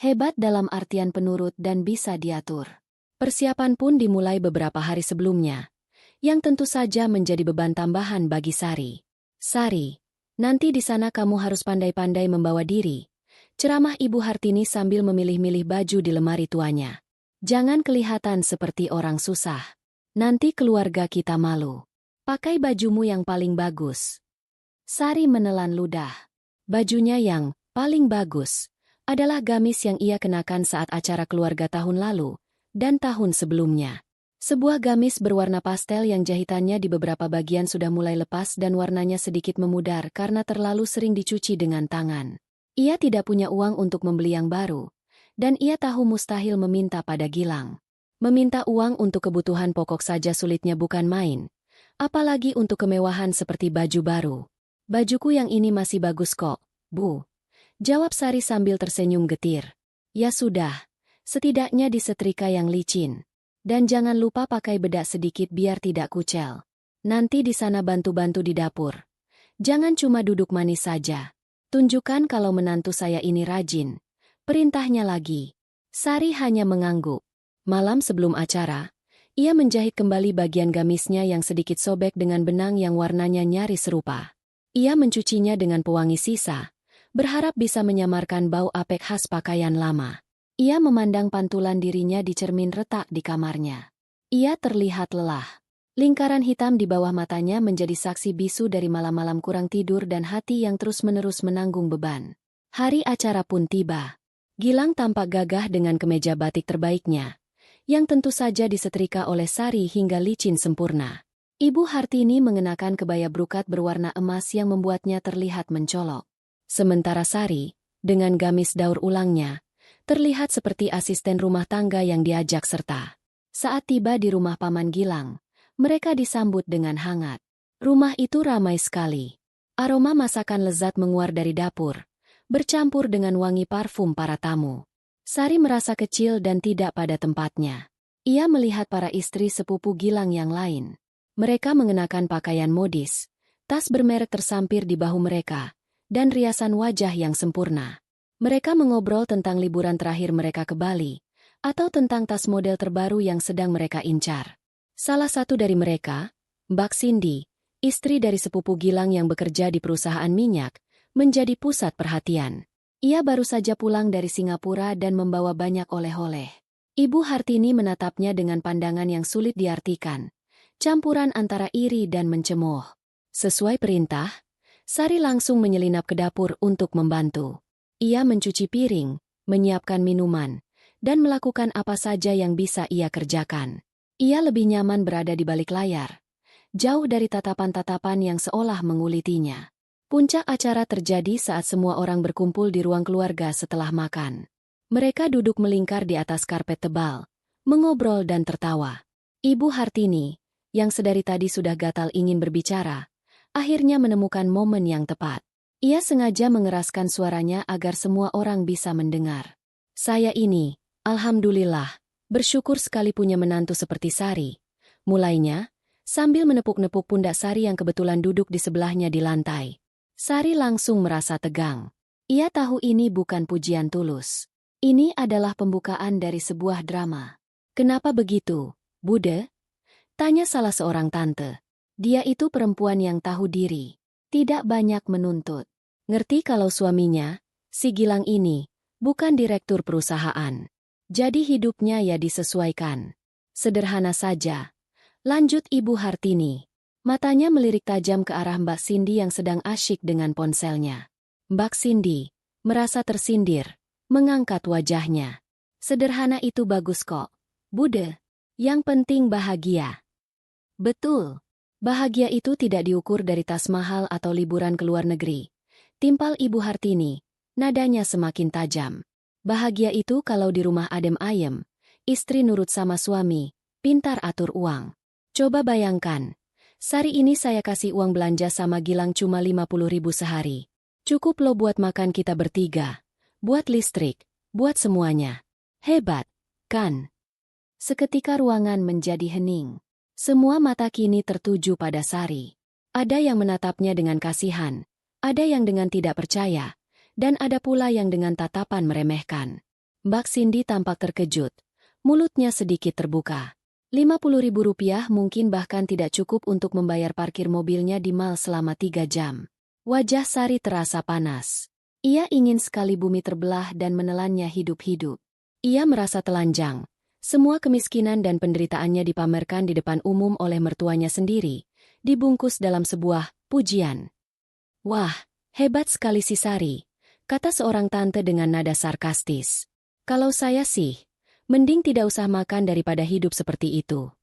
Hebat dalam artian penurut dan bisa diatur. Persiapan pun dimulai beberapa hari sebelumnya, yang tentu saja menjadi beban tambahan bagi Sari. Sari, nanti di sana kamu harus pandai-pandai membawa diri, ceramah Ibu Hartini sambil memilih-milih baju di lemari tuanya. Jangan kelihatan seperti orang susah. Nanti keluarga kita malu. Pakai bajumu yang paling bagus. Sari menelan ludah. Bajunya yang paling bagus adalah gamis yang ia kenakan saat acara keluarga tahun lalu dan tahun sebelumnya. Sebuah gamis berwarna pastel yang jahitannya di beberapa bagian sudah mulai lepas dan warnanya sedikit memudar karena terlalu sering dicuci dengan tangan. Ia tidak punya uang untuk membeli yang baru, dan ia tahu mustahil meminta pada Gilang. Meminta uang untuk kebutuhan pokok saja sulitnya bukan main, apalagi untuk kemewahan seperti baju baru. Bajuku yang ini masih bagus kok, Bu. Jawab Sari sambil tersenyum getir. Ya sudah, setidaknya disetrika yang licin. Dan jangan lupa pakai bedak sedikit biar tidak kucel. Nanti di sana bantu-bantu di dapur. Jangan cuma duduk manis saja. Tunjukkan kalau menantu saya ini rajin. Perintahnya lagi. Sari hanya mengangguk. Malam sebelum acara, ia menjahit kembali bagian gamisnya yang sedikit sobek dengan benang yang warnanya nyaris serupa. Ia mencucinya dengan pewangi sisa, berharap bisa menyamarkan bau apek khas pakaian lama. Ia memandang pantulan dirinya di cermin retak di kamarnya. Ia terlihat lelah. Lingkaran hitam di bawah matanya menjadi saksi bisu dari malam-malam kurang tidur dan hati yang terus-menerus menanggung beban. Hari acara pun tiba. Gilang tampak gagah dengan kemeja batik terbaiknya, yang tentu saja disetrika oleh Sari hingga licin sempurna. Ibu Hartini mengenakan kebaya brokat berwarna emas yang membuatnya terlihat mencolok. Sementara Sari, dengan gamis daur ulangnya, terlihat seperti asisten rumah tangga yang diajak serta. Saat tiba di rumah Paman Gilang, mereka disambut dengan hangat. Rumah itu ramai sekali. Aroma masakan lezat menguar dari dapur, bercampur dengan wangi parfum para tamu. Sari merasa kecil dan tidak pada tempatnya. Ia melihat para istri sepupu Gilang yang lain. Mereka mengenakan pakaian modis, tas bermerek tersampir di bahu mereka, dan riasan wajah yang sempurna. Mereka mengobrol tentang liburan terakhir mereka ke Bali, atau tentang tas model terbaru yang sedang mereka incar. Salah satu dari mereka, Mbak Cindy, istri dari sepupu Gilang yang bekerja di perusahaan minyak, menjadi pusat perhatian. Ia baru saja pulang dari Singapura dan membawa banyak oleh-oleh. Ibu Hartini menatapnya dengan pandangan yang sulit diartikan, campuran antara iri dan mencemooh. Sesuai perintah, Sari langsung menyelinap ke dapur untuk membantu. Ia mencuci piring, menyiapkan minuman, dan melakukan apa saja yang bisa ia kerjakan. Ia lebih nyaman berada di balik layar, jauh dari tatapan-tatapan yang seolah mengulitinya. Puncak acara terjadi saat semua orang berkumpul di ruang keluarga setelah makan. Mereka duduk melingkar di atas karpet tebal, mengobrol dan tertawa. Ibu Hartini, yang sedari tadi sudah gatal ingin berbicara, akhirnya menemukan momen yang tepat. Ia sengaja mengeraskan suaranya agar semua orang bisa mendengar. Saya ini, alhamdulillah, bersyukur sekali punya menantu seperti Sari. Mulainya, sambil menepuk-nepuk pundak Sari yang kebetulan duduk di sebelahnya di lantai. Sari langsung merasa tegang. Ia tahu ini bukan pujian tulus. Ini adalah pembukaan dari sebuah drama. Kenapa begitu, Bude? Tanya salah seorang tante. Dia itu perempuan yang tahu diri. Tidak banyak menuntut. Ngerti kalau suaminya, si Gilang ini, bukan direktur perusahaan. Jadi hidupnya ya disesuaikan. Sederhana saja. Lanjut Ibu Hartini. Matanya melirik tajam ke arah Mbak Cindy yang sedang asyik dengan ponselnya. Mbak Cindy merasa tersindir, mengangkat wajahnya. Sederhana itu bagus kok, Bude. Yang penting bahagia. Betul. Bahagia itu tidak diukur dari tas mahal atau liburan ke luar negeri. Timpal Ibu Hartini, nadanya semakin tajam. Bahagia itu kalau di rumah adem ayem, istri nurut sama suami, pintar atur uang. Coba bayangkan, Sari ini saya kasih uang belanja sama Gilang cuma 50.000 sehari. Cukup lo buat makan kita bertiga, buat listrik, buat semuanya. Hebat, kan? Seketika ruangan menjadi hening. Semua mata kini tertuju pada Sari. Ada yang menatapnya dengan kasihan, ada yang dengan tidak percaya, dan ada pula yang dengan tatapan meremehkan. Mbak Cindy tampak terkejut, mulutnya sedikit terbuka. Rp50.000 mungkin bahkan tidak cukup untuk membayar parkir mobilnya di mal selama 3 jam. Wajah Sari terasa panas. Ia ingin sekali bumi terbelah dan menelannya hidup-hidup. Ia merasa telanjang. Semua kemiskinan dan penderitaannya dipamerkan di depan umum oleh mertuanya sendiri, dibungkus dalam sebuah pujian. "Wah, hebat sekali si Sari," kata seorang tante dengan nada sarkastis. "Kalau saya sih, mending tidak usah makan daripada hidup seperti itu."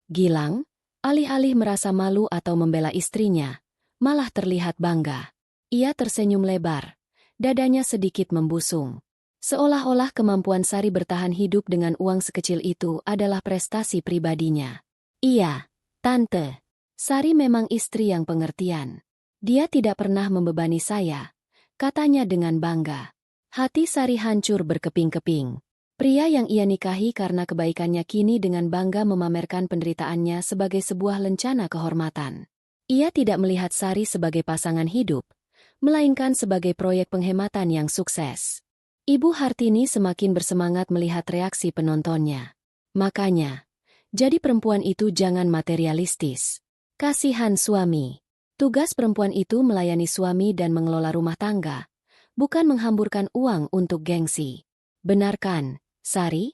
Gilang, alih-alih merasa malu atau membela istrinya, malah terlihat bangga. Ia tersenyum lebar. Dadanya sedikit membusung. Seolah-olah kemampuan Sari bertahan hidup dengan uang sekecil itu adalah prestasi pribadinya. "Iya, Tante. Sari memang istri yang pengertian. Dia tidak pernah membebani saya," katanya dengan bangga. Hati Sari hancur berkeping-keping. Pria yang ia nikahi karena kebaikannya kini dengan bangga memamerkan penderitaannya sebagai sebuah lencana kehormatan. Ia tidak melihat Sari sebagai pasangan hidup, melainkan sebagai proyek penghematan yang sukses. Ibu Hartini semakin bersemangat melihat reaksi penontonnya. Makanya, jadi perempuan itu jangan materialistis. Kasihan suami. Tugas perempuan itu melayani suami dan mengelola rumah tangga, bukan menghamburkan uang untuk gengsi. "Benar kan, Sari?"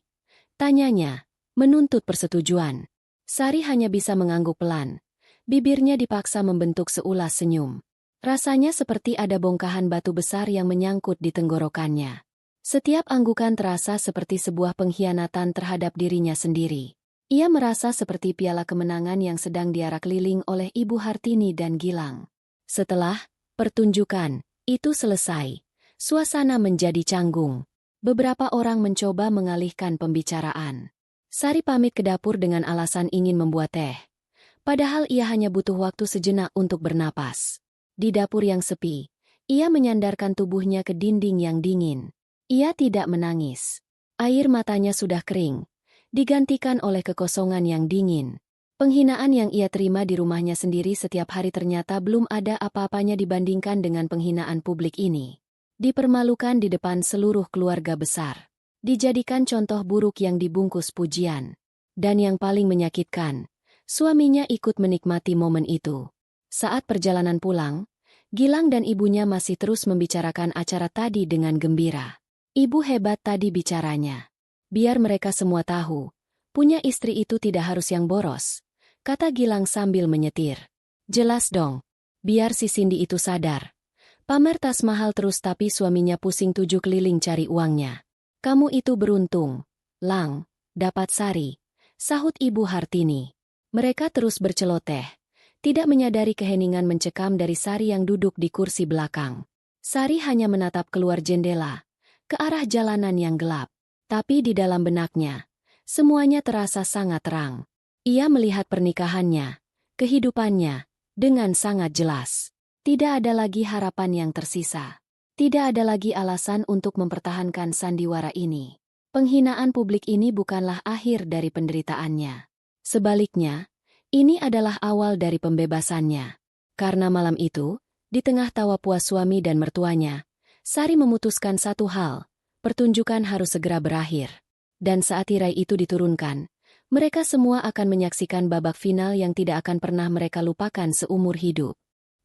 tanyanya, menuntut persetujuan. Sari hanya bisa mengangguk pelan. Bibirnya dipaksa membentuk seulas senyum. Rasanya seperti ada bongkahan batu besar yang menyangkut di tenggorokannya. Setiap anggukan terasa seperti sebuah pengkhianatan terhadap dirinya sendiri. Ia merasa seperti piala kemenangan yang sedang diarak keliling oleh Ibu Hartini dan Gilang. Setelah pertunjukan itu selesai, suasana menjadi canggung. Beberapa orang mencoba mengalihkan pembicaraan. Sari pamit ke dapur dengan alasan ingin membuat teh. Padahal ia hanya butuh waktu sejenak untuk bernapas. Di dapur yang sepi, ia menyandarkan tubuhnya ke dinding yang dingin. Ia tidak menangis. Air matanya sudah kering, digantikan oleh kekosongan yang dingin. Penghinaan yang ia terima di rumahnya sendiri setiap hari ternyata belum ada apa-apanya dibandingkan dengan penghinaan publik ini. Dipermalukan di depan seluruh keluarga besar. Dijadikan contoh buruk yang dibungkus pujian. Dan yang paling menyakitkan, suaminya ikut menikmati momen itu. Saat perjalanan pulang, Gilang dan ibunya masih terus membicarakan acara tadi dengan gembira. "Ibu hebat tadi bicaranya. Biar mereka semua tahu, punya istri itu tidak harus yang boros," kata Gilang sambil menyetir. "Jelas dong, biar si Cindy itu sadar. Pamer tas mahal terus tapi suaminya pusing 7 keliling cari uangnya. Kamu itu beruntung, Lang, dapat Sari," sahut Ibu Hartini. Mereka terus berceloteh, tidak menyadari keheningan mencekam dari Sari yang duduk di kursi belakang. Sari hanya menatap keluar jendela, ke arah jalanan yang gelap. Tapi di dalam benaknya, semuanya terasa sangat terang. Ia melihat pernikahannya, kehidupannya, dengan sangat jelas. Tidak ada lagi harapan yang tersisa. Tidak ada lagi alasan untuk mempertahankan sandiwara ini. Penghinaan publik ini bukanlah akhir dari penderitaannya. Sebaliknya, ini adalah awal dari pembebasannya. Karena malam itu, di tengah tawa puas suami dan mertuanya, Sari memutuskan satu hal, pertunjukan harus segera berakhir. Dan saat tirai itu diturunkan, mereka semua akan menyaksikan babak final yang tidak akan pernah mereka lupakan seumur hidup.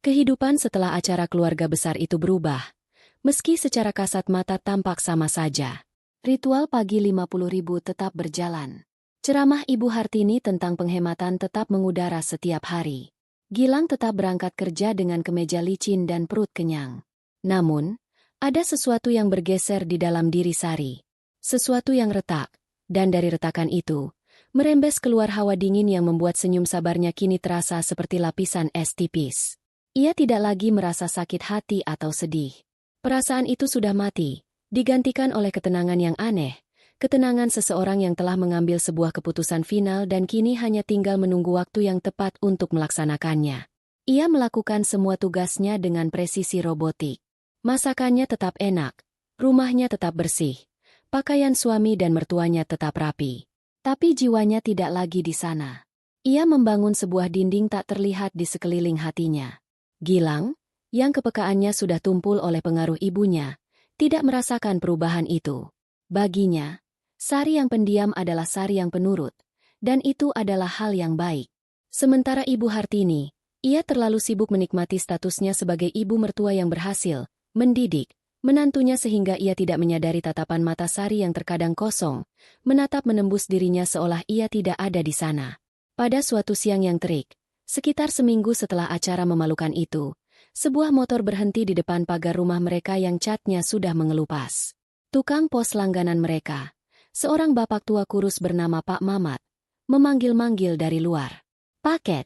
Kehidupan setelah acara keluarga besar itu berubah. Meski secara kasat mata tampak sama saja. Ritual pagi 50.000 tetap berjalan. Ceramah Ibu Hartini tentang penghematan tetap mengudara setiap hari. Gilang tetap berangkat kerja dengan kemeja licin dan perut kenyang. Namun, ada sesuatu yang bergeser di dalam diri Sari. Sesuatu yang retak, dan dari retakan itu, merembes keluar hawa dingin yang membuat senyum sabarnya kini terasa seperti lapisan es tipis. Ia tidak lagi merasa sakit hati atau sedih. Perasaan itu sudah mati, digantikan oleh ketenangan yang aneh. Ketenangan seseorang yang telah mengambil sebuah keputusan final dan kini hanya tinggal menunggu waktu yang tepat untuk melaksanakannya. Ia melakukan semua tugasnya dengan presisi robotik. Masakannya tetap enak, rumahnya tetap bersih, pakaian suami dan mertuanya tetap rapi. Tapi jiwanya tidak lagi di sana. Ia membangun sebuah dinding tak terlihat di sekeliling hatinya. Gilang, yang kepekaannya sudah tumpul oleh pengaruh ibunya, tidak merasakan perubahan itu. Baginya, Sari yang pendiam adalah Sari yang penurut, dan itu adalah hal yang baik. Sementara Ibu Hartini, ia terlalu sibuk menikmati statusnya sebagai ibu mertua yang berhasil mendidik menantunya sehingga ia tidak menyadari tatapan mata Sari yang terkadang kosong, menatap menembus dirinya seolah ia tidak ada di sana. Pada suatu siang yang terik, sekitar seminggu setelah acara memalukan itu, sebuah motor berhenti di depan pagar rumah mereka yang catnya sudah mengelupas. Tukang pos langganan mereka, seorang bapak tua kurus bernama Pak Mamat, memanggil-manggil dari luar. "Paket.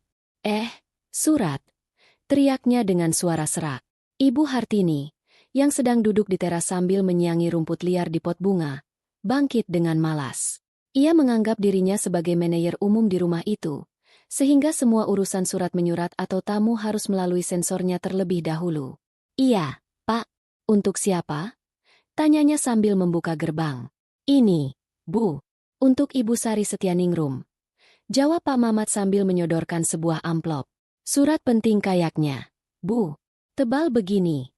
Surat," teriaknya dengan suara serak. Ibu Hartini, yang sedang duduk di teras sambil menyiangi rumput liar di pot bunga, bangkit dengan malas. Ia menganggap dirinya sebagai manajer umum di rumah itu, sehingga semua urusan surat menyurat atau tamu harus melalui sensornya terlebih dahulu. "Iya, Pak. Untuk siapa?" tanyanya sambil membuka gerbang. "Ini, Bu. Untuk Ibu Sari Setyaningrum," jawab Pak Mamat sambil menyodorkan sebuah amplop. "Surat penting kayaknya, Bu. Tebal begini."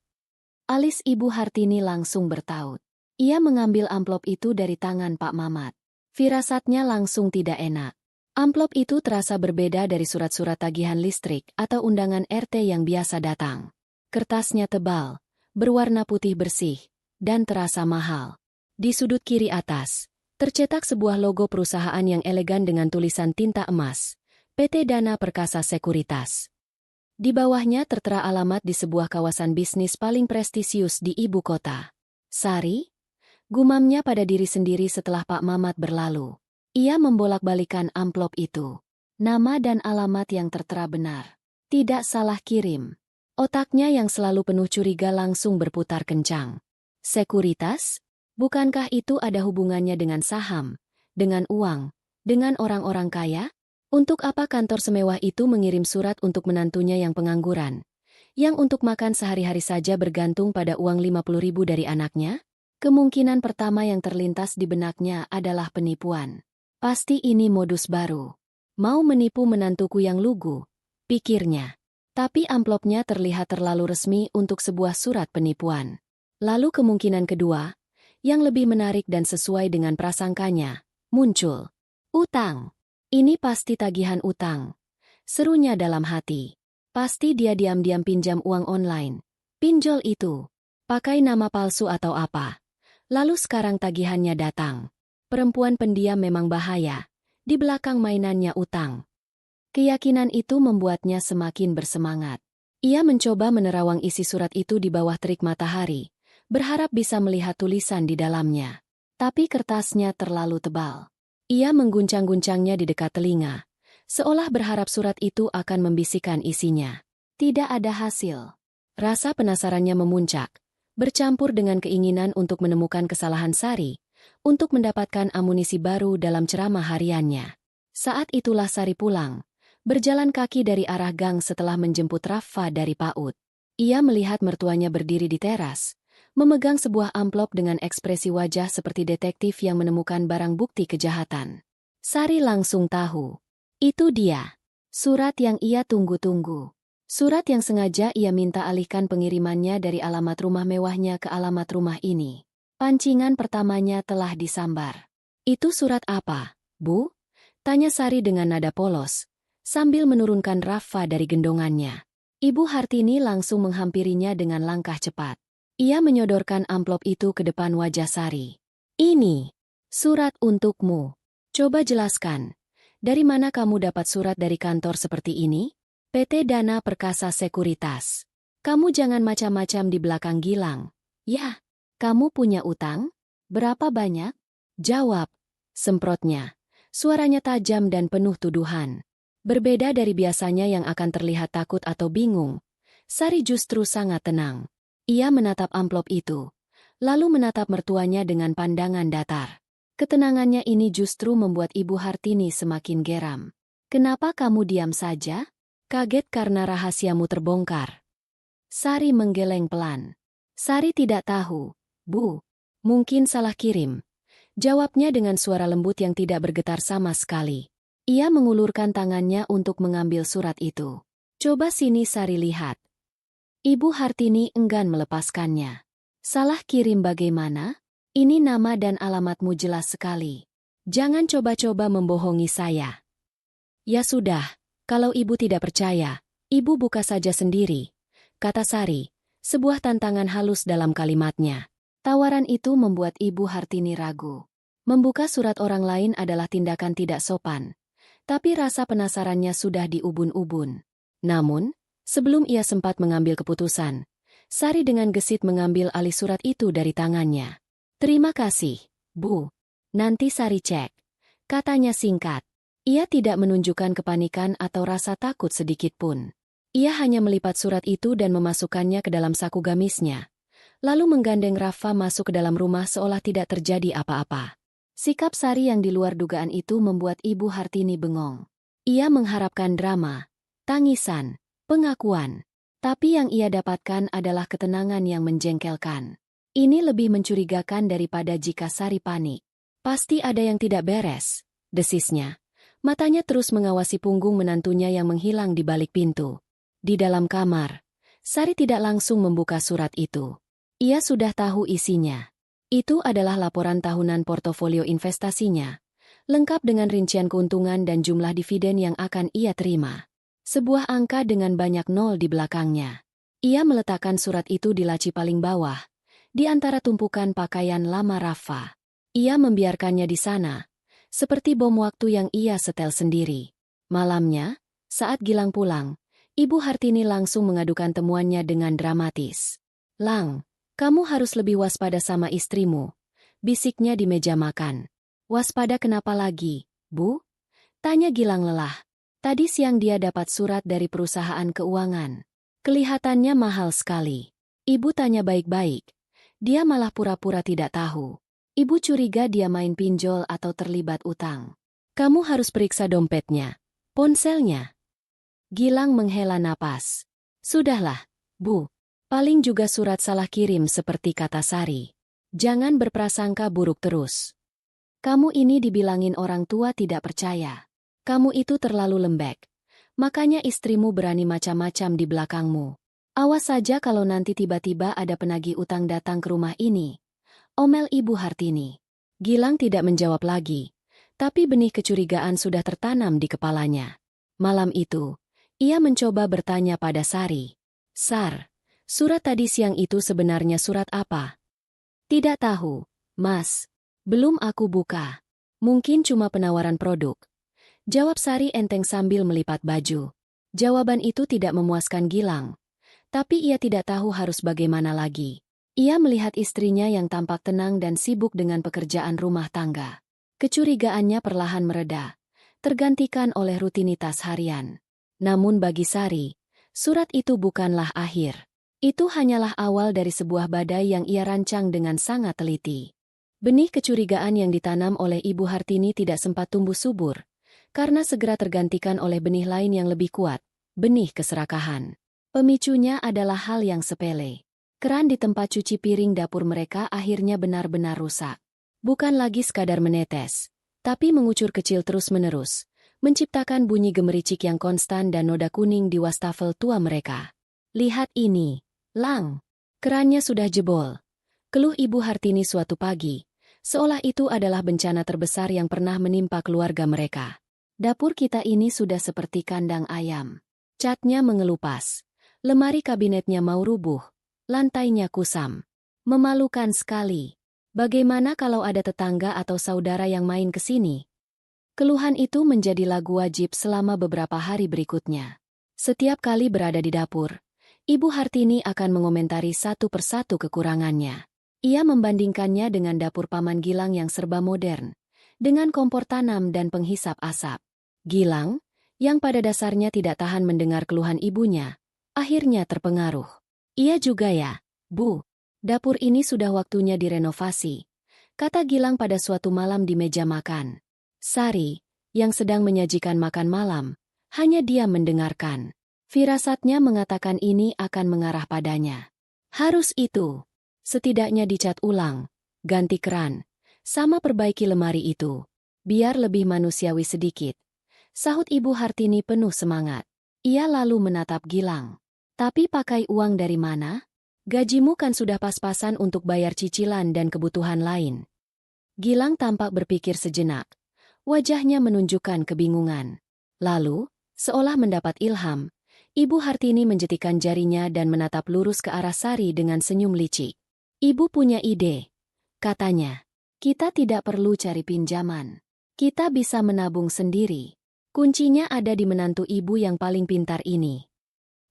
Alis Ibu Hartini langsung bertaut. Ia mengambil amplop itu dari tangan Pak Mamat. Firasatnya langsung tidak enak. Amplop itu terasa berbeda dari surat-surat tagihan listrik atau undangan RT yang biasa datang. Kertasnya tebal, berwarna putih bersih, dan terasa mahal. Di sudut kiri atas, tercetak sebuah logo perusahaan yang elegan dengan tulisan tinta emas, PT Dana Perkasa Sekuritas. Di bawahnya tertera alamat di sebuah kawasan bisnis paling prestisius di ibu kota. "Sari?" gumamnya pada diri sendiri setelah Pak Mamat berlalu. Ia membolak-balikan amplop itu. Nama dan alamat yang tertera benar. Tidak salah kirim. Otaknya yang selalu penuh curiga langsung berputar kencang. Sekuritas? Bukankah itu ada hubungannya dengan saham, dengan uang, dengan orang-orang kaya? Untuk apa kantor semewah itu mengirim surat untuk menantunya yang pengangguran, yang untuk makan sehari-hari saja bergantung pada uang 50.000 dari anaknya? Kemungkinan pertama yang terlintas di benaknya adalah penipuan. Pasti ini modus baru. Mau menipu menantuku yang lugu, pikirnya. Tapi amplopnya terlihat terlalu resmi untuk sebuah surat penipuan. Lalu kemungkinan kedua, yang lebih menarik dan sesuai dengan prasangkanya, muncul. "Utang. Ini pasti tagihan utang," serunya dalam hati. Pasti dia diam-diam pinjam uang online. Pinjol itu. Pakai nama palsu atau apa. Lalu sekarang tagihannya datang. Perempuan pendiam memang bahaya. Di belakang mainannya utang. Keyakinan itu membuatnya semakin bersemangat. Ia mencoba menerawang isi surat itu di bawah terik matahari, berharap bisa melihat tulisan di dalamnya. Tapi kertasnya terlalu tebal. Ia mengguncang-guncangnya di dekat telinga, seolah berharap surat itu akan membisikkan isinya. Tidak ada hasil. Rasa penasarannya memuncak, bercampur dengan keinginan untuk menemukan kesalahan Sari, untuk mendapatkan amunisi baru dalam ceramah hariannya. Saat itulah Sari pulang, berjalan kaki dari arah gang setelah menjemput Rafa dari PAUD. Ia melihat mertuanya berdiri di teras, memegang sebuah amplop dengan ekspresi wajah seperti detektif yang menemukan barang bukti kejahatan. Sari langsung tahu. Itu dia. Surat yang ia tunggu-tunggu. Surat yang sengaja ia minta alihkan pengirimannya dari alamat rumah mewahnya ke alamat rumah ini. Pancingan pertamanya telah disambar. "Itu surat apa, Bu?" tanya Sari dengan nada polos, sambil menurunkan Rafa dari gendongannya. Ibu Hartini langsung menghampirinya dengan langkah cepat. Ia menyodorkan amplop itu ke depan wajah Sari. "Ini surat untukmu. Coba jelaskan, dari mana kamu dapat surat dari kantor seperti ini?" "PT Dana Perkasa Sekuritas." "Kamu jangan macam-macam di belakang Gilang." "Yah, kamu punya utang? Berapa banyak?" "Jawab," semprotnya. Suaranya tajam dan penuh tuduhan. Berbeda dari biasanya yang akan terlihat takut atau bingung, Sari justru sangat tenang. Ia menatap amplop itu, lalu menatap mertuanya dengan pandangan datar. Ketenangannya ini justru membuat Ibu Hartini semakin geram. "Kenapa kamu diam saja? Kaget karena rahasiamu terbongkar?" Sari menggeleng pelan. "Sari tidak tahu, Bu. Mungkin salah kirim," jawabnya dengan suara lembut yang tidak bergetar sama sekali. Ia mengulurkan tangannya untuk mengambil surat itu. "Coba sini Sari lihat." Ibu Hartini enggan melepaskannya. "Salah kirim bagaimana?" Ini nama dan alamatmu jelas sekali. Jangan coba-coba membohongi saya. Ya sudah, kalau ibu tidak percaya, ibu buka saja sendiri, kata Sari, sebuah tantangan halus dalam kalimatnya. Tawaran itu membuat Ibu Hartini ragu. Membuka surat orang lain adalah tindakan tidak sopan, tapi rasa penasarannya sudah diubun-ubun. Namun, sebelum ia sempat mengambil keputusan, Sari dengan gesit mengambil alih surat itu dari tangannya. Terima kasih, Bu. Nanti Sari cek, katanya singkat. Ia tidak menunjukkan kepanikan atau rasa takut sedikit pun. Ia hanya melipat surat itu dan memasukkannya ke dalam saku gamisnya, lalu menggandeng Rafa masuk ke dalam rumah seolah tidak terjadi apa-apa. Sikap Sari yang di luar dugaan itu membuat Ibu Hartini bengong. Ia mengharapkan drama, tangisan, pengakuan. Tapi yang ia dapatkan adalah ketenangan yang menjengkelkan. Ini lebih mencurigakan daripada jika Sari panik. Pasti ada yang tidak beres, desisnya. Matanya terus mengawasi punggung menantunya yang menghilang di balik pintu. Di dalam kamar, Sari tidak langsung membuka surat itu. Ia sudah tahu isinya. Itu adalah laporan tahunan portofolio investasinya, lengkap dengan rincian keuntungan dan jumlah dividen yang akan ia terima. Sebuah angka dengan banyak nol di belakangnya. Ia meletakkan surat itu di laci paling bawah, di antara tumpukan pakaian lama Rafa. Ia membiarkannya di sana, seperti bom waktu yang ia setel sendiri. Malamnya, saat Gilang pulang, Ibu Hartini langsung mengadukan temuannya dengan dramatis. Lang, kamu harus lebih waspada sama istrimu, bisiknya di meja makan. Waspada kenapa lagi, Bu? Tanya Gilang lelah. Tadi siang dia dapat surat dari perusahaan keuangan. Kelihatannya mahal sekali. Ibu tanya baik-baik. Dia malah pura-pura tidak tahu. Ibu curiga dia main pinjol atau terlibat utang. Kamu harus periksa dompetnya, ponselnya. Gilang menghela napas. Sudahlah, Bu. Paling juga surat salah kirim seperti kata Sari. Jangan berprasangka buruk terus. Kamu ini dibilangin orang tua tidak percaya. Kamu itu terlalu lembek. Makanya istrimu berani macam-macam di belakangmu. Awas saja kalau nanti tiba-tiba ada penagih utang datang ke rumah ini. Omel Ibu Hartini. Gilang tidak menjawab lagi, tapi benih kecurigaan sudah tertanam di kepalanya. Malam itu, ia mencoba bertanya pada Sari. Sar, surat tadi siang itu sebenarnya surat apa? Tidak tahu, Mas. Belum aku buka. Mungkin cuma penawaran produk. Jawab Sari enteng sambil melipat baju. Jawaban itu tidak memuaskan Gilang. Tapi ia tidak tahu harus bagaimana lagi. Ia melihat istrinya yang tampak tenang dan sibuk dengan pekerjaan rumah tangga. Kecurigaannya perlahan mereda, tergantikan oleh rutinitas harian. Namun bagi Sari, surat itu bukanlah akhir. Itu hanyalah awal dari sebuah badai yang ia rancang dengan sangat teliti. Benih kecurigaan yang ditanam oleh Ibu Hartini tidak sempat tumbuh subur, karena segera tergantikan oleh benih lain yang lebih kuat, benih keserakahan. Pemicunya adalah hal yang sepele. Keran di tempat cuci piring dapur mereka akhirnya benar-benar rusak. Bukan lagi sekadar menetes, tapi mengucur kecil terus-menerus, menciptakan bunyi gemericik yang konstan dan noda kuning di wastafel tua mereka. Lihat ini, Lang. Kerannya sudah jebol. Keluh Ibu Hartini suatu pagi, seolah itu adalah bencana terbesar yang pernah menimpa keluarga mereka. Dapur kita ini sudah seperti kandang ayam. Catnya mengelupas. Lemari kabinetnya mau rubuh. Lantainya kusam. Memalukan sekali. Bagaimana kalau ada tetangga atau saudara yang main ke sini? Keluhan itu menjadi lagu wajib selama beberapa hari berikutnya. Setiap kali berada di dapur, Ibu Hartini akan mengomentari satu persatu kekurangannya. Ia membandingkannya dengan dapur Paman Gilang yang serba modern, dengan kompor tanam dan penghisap asap. Gilang, yang pada dasarnya tidak tahan mendengar keluhan ibunya, akhirnya terpengaruh. Iya juga ya, Bu. Dapur ini sudah waktunya direnovasi, kata Gilang pada suatu malam di meja makan. Sari, yang sedang menyajikan makan malam, hanya diam mendengarkan. Firasatnya mengatakan ini akan mengarah padanya. Harus itu. Setidaknya dicat ulang, ganti keran, sama perbaiki lemari itu. Biar lebih manusiawi sedikit. Sahut Ibu Hartini penuh semangat. Ia lalu menatap Gilang. Tapi pakai uang dari mana? Gajimu kan sudah pas-pasan untuk bayar cicilan dan kebutuhan lain. Gilang tampak berpikir sejenak. Wajahnya menunjukkan kebingungan. Lalu, seolah mendapat ilham, Ibu Hartini menjetikan jarinya dan menatap lurus ke arah Sari dengan senyum licik. Ibu punya ide, katanya. Kita tidak perlu cari pinjaman. Kita bisa menabung sendiri. Kuncinya ada di menantu ibu yang paling pintar ini.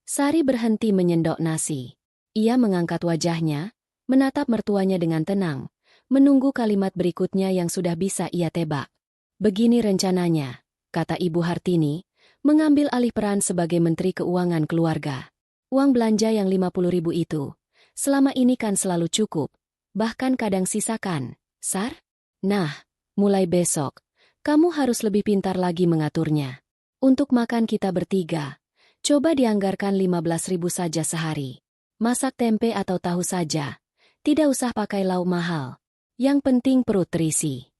Sari berhenti menyendok nasi. Ia mengangkat wajahnya, menatap mertuanya dengan tenang, menunggu kalimat berikutnya yang sudah bisa ia tebak. Begini rencananya, kata Ibu Hartini, mengambil alih peran sebagai Menteri Keuangan keluarga. Uang belanja yang 50.000 itu, selama ini kan selalu cukup, bahkan kadang sisakan, Sar? Nah, mulai besok, kamu harus lebih pintar lagi mengaturnya. Untuk makan kita bertiga, coba dianggarkan 15.000 saja sehari. Masak tempe atau tahu saja. Tidak usah pakai lauk mahal. Yang penting perut terisi.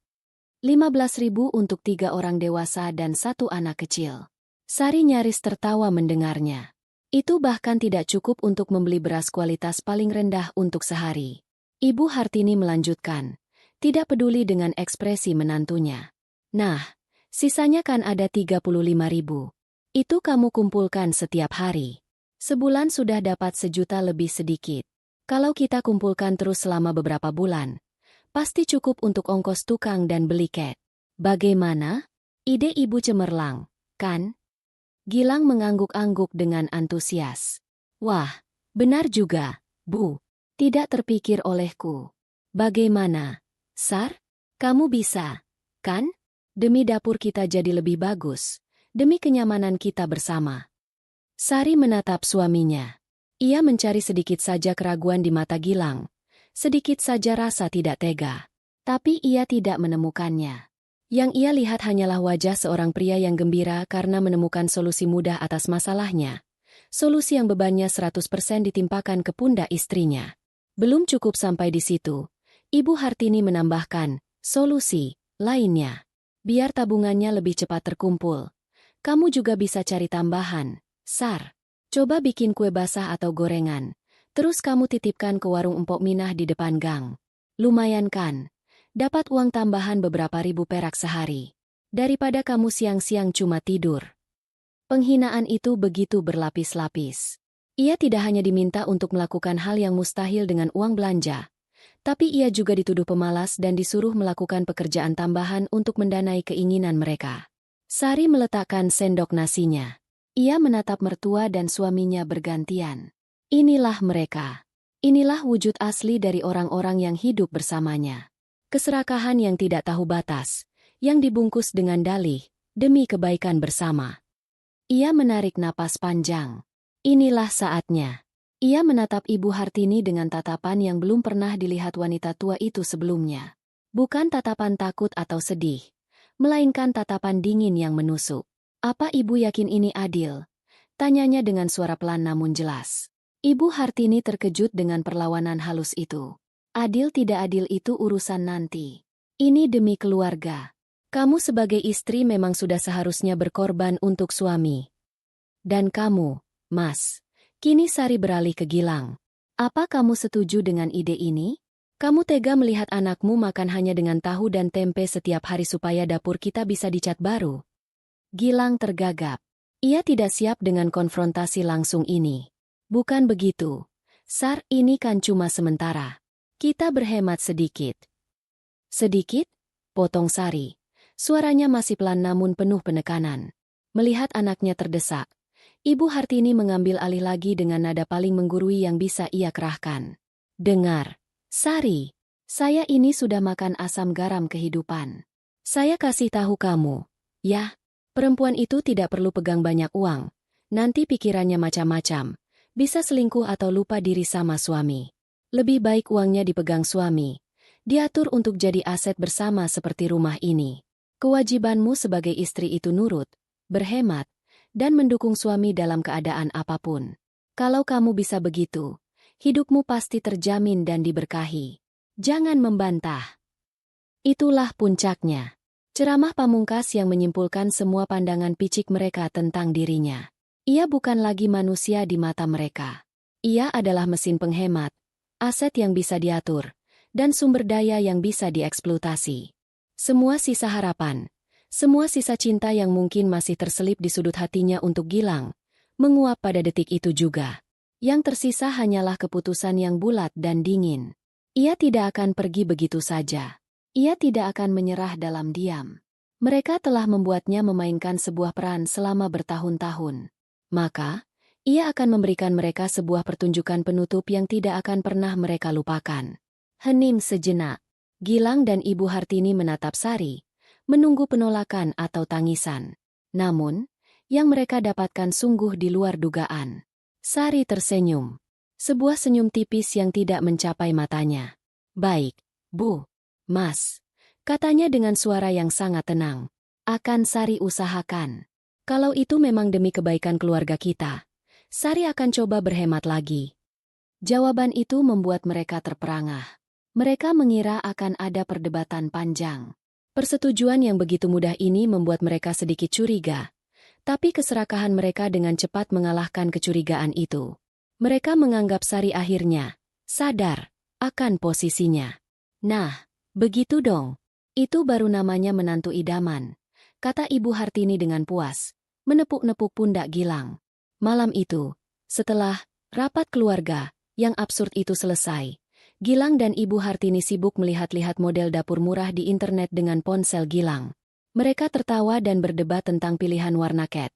15.000 untuk 3 orang dewasa dan 1 anak kecil. Sari nyaris tertawa mendengarnya. Itu bahkan tidak cukup untuk membeli beras kualitas paling rendah untuk sehari. Ibu Hartini melanjutkan, tidak peduli dengan ekspresi menantunya. Nah, sisanya kan ada 35.000. Itu kamu kumpulkan setiap hari. Sebulan sudah dapat 1 juta lebih sedikit. Kalau kita kumpulkan terus selama beberapa bulan, pasti cukup untuk ongkos tukang dan beli cat. Bagaimana? Ide ibu cemerlang, kan? Gilang mengangguk-angguk dengan antusias. Wah, benar juga, Bu. Tidak terpikir olehku. Bagaimana, Sar? Kamu bisa, kan? Demi dapur kita jadi lebih bagus, demi kenyamanan kita bersama. Sari menatap suaminya. Ia mencari sedikit saja keraguan di mata Gilang, sedikit saja rasa tidak tega. Tapi ia tidak menemukannya. Yang ia lihat hanyalah wajah seorang pria yang gembira karena menemukan solusi mudah atas masalahnya. Solusi yang bebannya 100% ditimpakan ke pundak istrinya. Belum cukup sampai di situ. Ibu Hartini menambahkan, solusi lainnya. Biar tabungannya lebih cepat terkumpul. Kamu juga bisa cari tambahan. Sar, coba bikin kue basah atau gorengan. Terus kamu titipkan ke warung Empok Minah di depan gang. Lumayan kan? Dapat uang tambahan beberapa ribu perak sehari. Daripada kamu siang-siang cuma tidur. Penghinaan itu begitu berlapis-lapis. Ia tidak hanya diminta untuk melakukan hal yang mustahil dengan uang belanja, tapi ia juga dituduh pemalas dan disuruh melakukan pekerjaan tambahan untuk mendanai keinginan mereka. Sari meletakkan sendok nasinya. Ia menatap mertua dan suaminya bergantian. Inilah mereka. Inilah wujud asli dari orang-orang yang hidup bersamanya. Keserakahan yang tidak tahu batas, yang dibungkus dengan dalih, demi kebaikan bersama. Ia menarik napas panjang. Inilah saatnya. Ia menatap Ibu Hartini dengan tatapan yang belum pernah dilihat wanita tua itu sebelumnya. Bukan tatapan takut atau sedih, melainkan tatapan dingin yang menusuk. Apa ibu yakin ini adil? Tanyanya dengan suara pelan namun jelas. Ibu Hartini terkejut dengan perlawanan halus itu. Adil tidak adil itu urusan nanti. Ini demi keluarga. Kamu sebagai istri memang sudah seharusnya berkorban untuk suami. Dan kamu, Mas. Kini Sari beralih ke Gilang. Apa kamu setuju dengan ide ini? Kamu tega melihat anakmu makan hanya dengan tahu dan tempe setiap hari supaya dapur kita bisa dicat baru? Gilang tergagap. Ia tidak siap dengan konfrontasi langsung ini. Bukan begitu. Sar, ini kan cuma sementara. Kita berhemat sedikit. Sedikit? Potong Sari. Suaranya masih pelan namun penuh penekanan. Melihat anaknya terdesak, Ibu Hartini mengambil alih lagi dengan nada paling menggurui yang bisa ia kerahkan. Dengar, Sari, saya ini sudah makan asam garam kehidupan. Saya kasih tahu kamu, ya, perempuan itu tidak perlu pegang banyak uang. Nanti pikirannya macam-macam, bisa selingkuh atau lupa diri sama suami. Lebih baik uangnya dipegang suami, diatur untuk jadi aset bersama seperti rumah ini. Kewajibanmu sebagai istri itu nurut, berhemat, dan mendukung suami dalam keadaan apapun. Kalau kamu bisa begitu, hidupmu pasti terjamin dan diberkahi. Jangan membantah. Itulah puncaknya. Ceramah pamungkas yang menyimpulkan semua pandangan picik mereka tentang dirinya. Ia bukan lagi manusia di mata mereka. Ia adalah mesin penghemat, aset yang bisa diatur, dan sumber daya yang bisa dieksploitasi. Semua sisa harapan, semua sisa cinta yang mungkin masih terselip di sudut hatinya untuk Gilang, menguap pada detik itu juga. Yang tersisa hanyalah keputusan yang bulat dan dingin. Ia tidak akan pergi begitu saja. Ia tidak akan menyerah dalam diam. Mereka telah membuatnya memainkan sebuah peran selama bertahun-tahun. Maka, ia akan memberikan mereka sebuah pertunjukan penutup yang tidak akan pernah mereka lupakan. Hening sejenak. Gilang dan Ibu Hartini menatap Sari, menunggu penolakan atau tangisan. Namun, yang mereka dapatkan sungguh di luar dugaan. Sari tersenyum. Sebuah senyum tipis yang tidak mencapai matanya. "Baik, Bu. Mas," katanya dengan suara yang sangat tenang. "Akan Sari usahakan. Kalau itu memang demi kebaikan keluarga kita, Sari akan coba berhemat lagi." Jawaban itu membuat mereka terperangah. Mereka mengira akan ada perdebatan panjang. Persetujuan yang begitu mudah ini membuat mereka sedikit curiga. Tapi keserakahan mereka dengan cepat mengalahkan kecurigaan itu. Mereka menganggap Sari akhirnya sadar akan posisinya. "Nah, begitu dong. Itu baru namanya menantu idaman," kata Ibu Hartini dengan puas, menepuk-nepuk pundak Gilang. Malam itu, setelah rapat keluarga yang absurd itu selesai, Gilang dan Ibu Hartini sibuk melihat-lihat model dapur murah di internet dengan ponsel Gilang. Mereka tertawa dan berdebat tentang pilihan warna cat.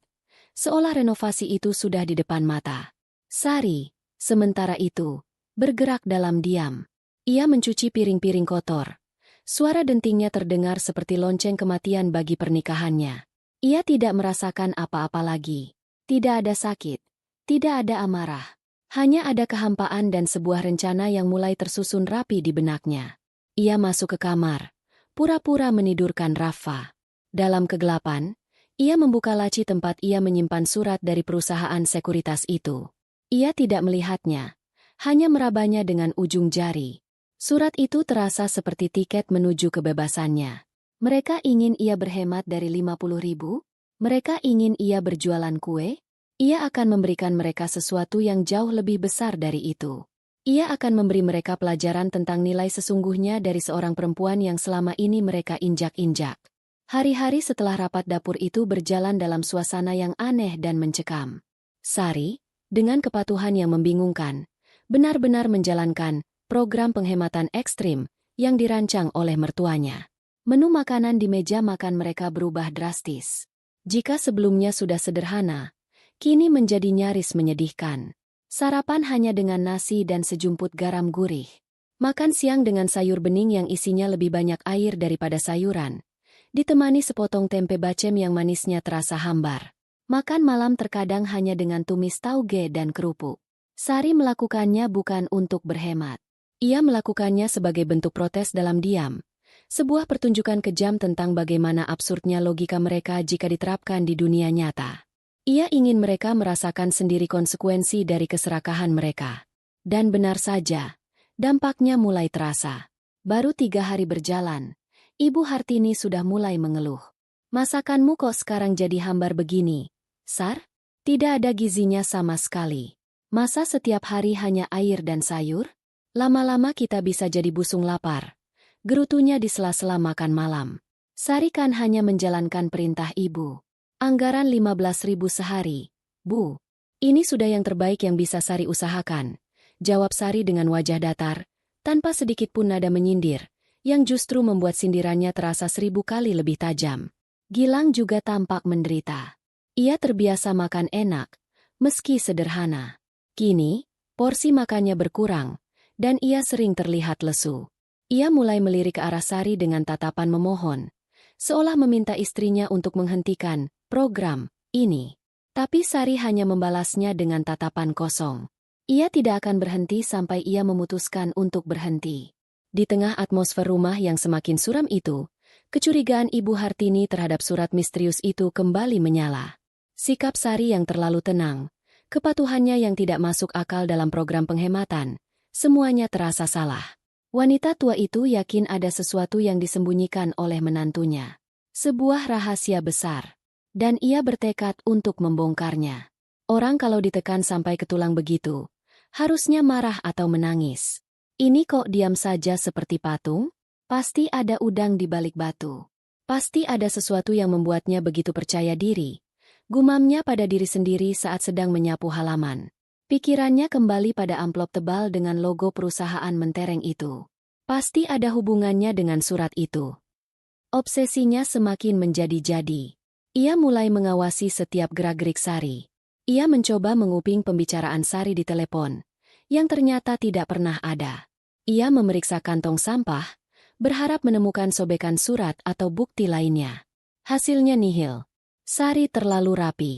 Seolah renovasi itu sudah di depan mata. Sari, sementara itu, bergerak dalam diam. Ia mencuci piring-piring kotor. Suara dentingnya terdengar seperti lonceng kematian bagi pernikahannya. Ia tidak merasakan apa-apa lagi. Tidak ada sakit. Tidak ada amarah. Hanya ada kehampaan dan sebuah rencana yang mulai tersusun rapi di benaknya. Ia masuk ke kamar, pura-pura menidurkan Rafa. Dalam kegelapan, ia membuka laci tempat ia menyimpan surat dari perusahaan sekuritas itu. Ia tidak melihatnya, hanya merabanya dengan ujung jari. Surat itu terasa seperti tiket menuju kebebasannya. Mereka ingin ia berhemat dari 50.000? Mereka ingin ia berjualan kue? Ia akan memberikan mereka sesuatu yang jauh lebih besar dari itu. Ia akan memberi mereka pelajaran tentang nilai sesungguhnya dari seorang perempuan yang selama ini mereka injak-injak. Hari-hari setelah rapat dapur itu berjalan dalam suasana yang aneh dan mencekam. Sari, dengan kepatuhan yang membingungkan, benar-benar menjalankan program penghematan ekstrim yang dirancang oleh mertuanya. Menu makanan di meja makan mereka berubah drastis. Jika sebelumnya sudah sederhana, kini menjadi nyaris menyedihkan. Sarapan hanya dengan nasi dan sejumput garam gurih. Makan siang dengan sayur bening yang isinya lebih banyak air daripada sayuran. Ditemani sepotong tempe bacem yang manisnya terasa hambar. Makan malam terkadang hanya dengan tumis tauge dan kerupuk. Sari melakukannya bukan untuk berhemat. Ia melakukannya sebagai bentuk protes dalam diam. Sebuah pertunjukan kejam tentang bagaimana absurdnya logika mereka jika diterapkan di dunia nyata. Ia ingin mereka merasakan sendiri konsekuensi dari keserakahan mereka. Dan benar saja, dampaknya mulai terasa. Baru 3 hari berjalan, Ibu Hartini sudah mulai mengeluh. "Masakanmu kok sekarang jadi hambar begini, Sar? Tidak ada gizinya sama sekali. Masa setiap hari hanya air dan sayur? Lama-lama kita bisa jadi busung lapar," gerutunya di sela-sela makan malam. Sari kan hanya menjalankan perintah ibu. "Anggaran 15.000 sehari, Bu. Ini sudah yang terbaik yang bisa Sari usahakan," jawab Sari dengan wajah datar, tanpa sedikit pun nada menyindir, yang justru membuat sindirannya terasa 1000 kali lebih tajam. Gilang juga tampak menderita. Ia terbiasa makan enak, meski sederhana. Kini, porsi makannya berkurang, dan ia sering terlihat lesu. Ia mulai melirik ke arah Sari dengan tatapan memohon, seolah meminta istrinya untuk menghentikan program ini. Tapi Sari hanya membalasnya dengan tatapan kosong. Ia tidak akan berhenti sampai ia memutuskan untuk berhenti. Di tengah atmosfer rumah yang semakin suram itu, kecurigaan Ibu Hartini terhadap surat misterius itu kembali menyala. Sikap Sari yang terlalu tenang, kepatuhannya yang tidak masuk akal dalam program penghematan, semuanya terasa salah. Wanita tua itu yakin ada sesuatu yang disembunyikan oleh menantunya. Sebuah rahasia besar. Dan ia bertekad untuk membongkarnya. Orang kalau ditekan sampai ke tulang begitu, Harusnya marah atau menangis. Ini kok diam saja seperti patung? Pasti ada udang di balik batu. Pasti ada sesuatu yang membuatnya begitu percaya diri. Gumamnya pada diri sendiri saat sedang menyapu halaman. Pikirannya kembali pada amplop tebal dengan logo perusahaan mentereng itu. Pasti ada hubungannya dengan surat itu. Obsesinya semakin menjadi-jadi. Ia mulai mengawasi setiap gerak-gerik Sari. Ia mencoba menguping pembicaraan Sari di telepon, yang ternyata tidak pernah ada. Ia memeriksa kantong sampah, berharap menemukan sobekan surat atau bukti lainnya. Hasilnya nihil. Sari terlalu rapi.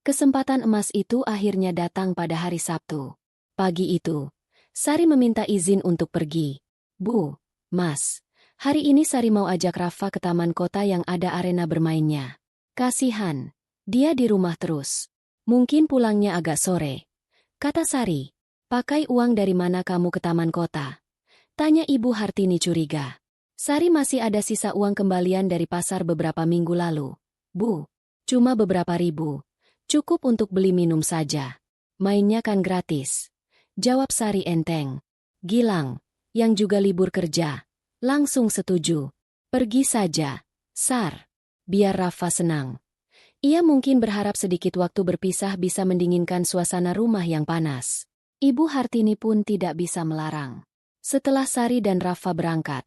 Kesempatan emas itu akhirnya datang pada hari Sabtu. Pagi itu, Sari meminta izin untuk pergi. Bu, Mas, hari ini Sari mau ajak Rafa ke taman kota yang ada arena bermainnya. Kasihan, dia di rumah terus. Mungkin pulangnya agak sore. Kata Sari, pakai uang dari mana kamu ke taman kota? Tanya Ibu Hartini curiga. Sari masih ada sisa uang kembalian dari pasar beberapa minggu lalu. Bu, cuma beberapa ribu. Cukup untuk beli minum saja. Mainnya kan gratis. Jawab Sari enteng. Gilang, yang juga libur kerja, langsung setuju. Pergi saja, Sar. Biar Rafa senang. Ia mungkin berharap sedikit waktu berpisah bisa mendinginkan suasana rumah yang panas. Ibu Hartini pun tidak bisa melarang. Setelah Sari dan Rafa berangkat,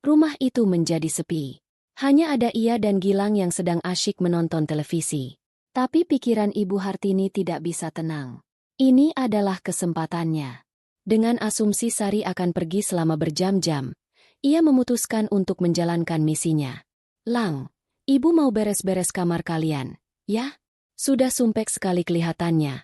rumah itu menjadi sepi. Hanya ada ia dan Gilang yang sedang asyik menonton televisi. Tapi pikiran Ibu Hartini tidak bisa tenang. Ini adalah kesempatannya. Dengan asumsi Sari akan pergi selama berjam-jam, ia memutuskan untuk menjalankan misinya. Lang, Ibu mau beres-beres kamar kalian, ya? Sudah sumpek sekali kelihatannya.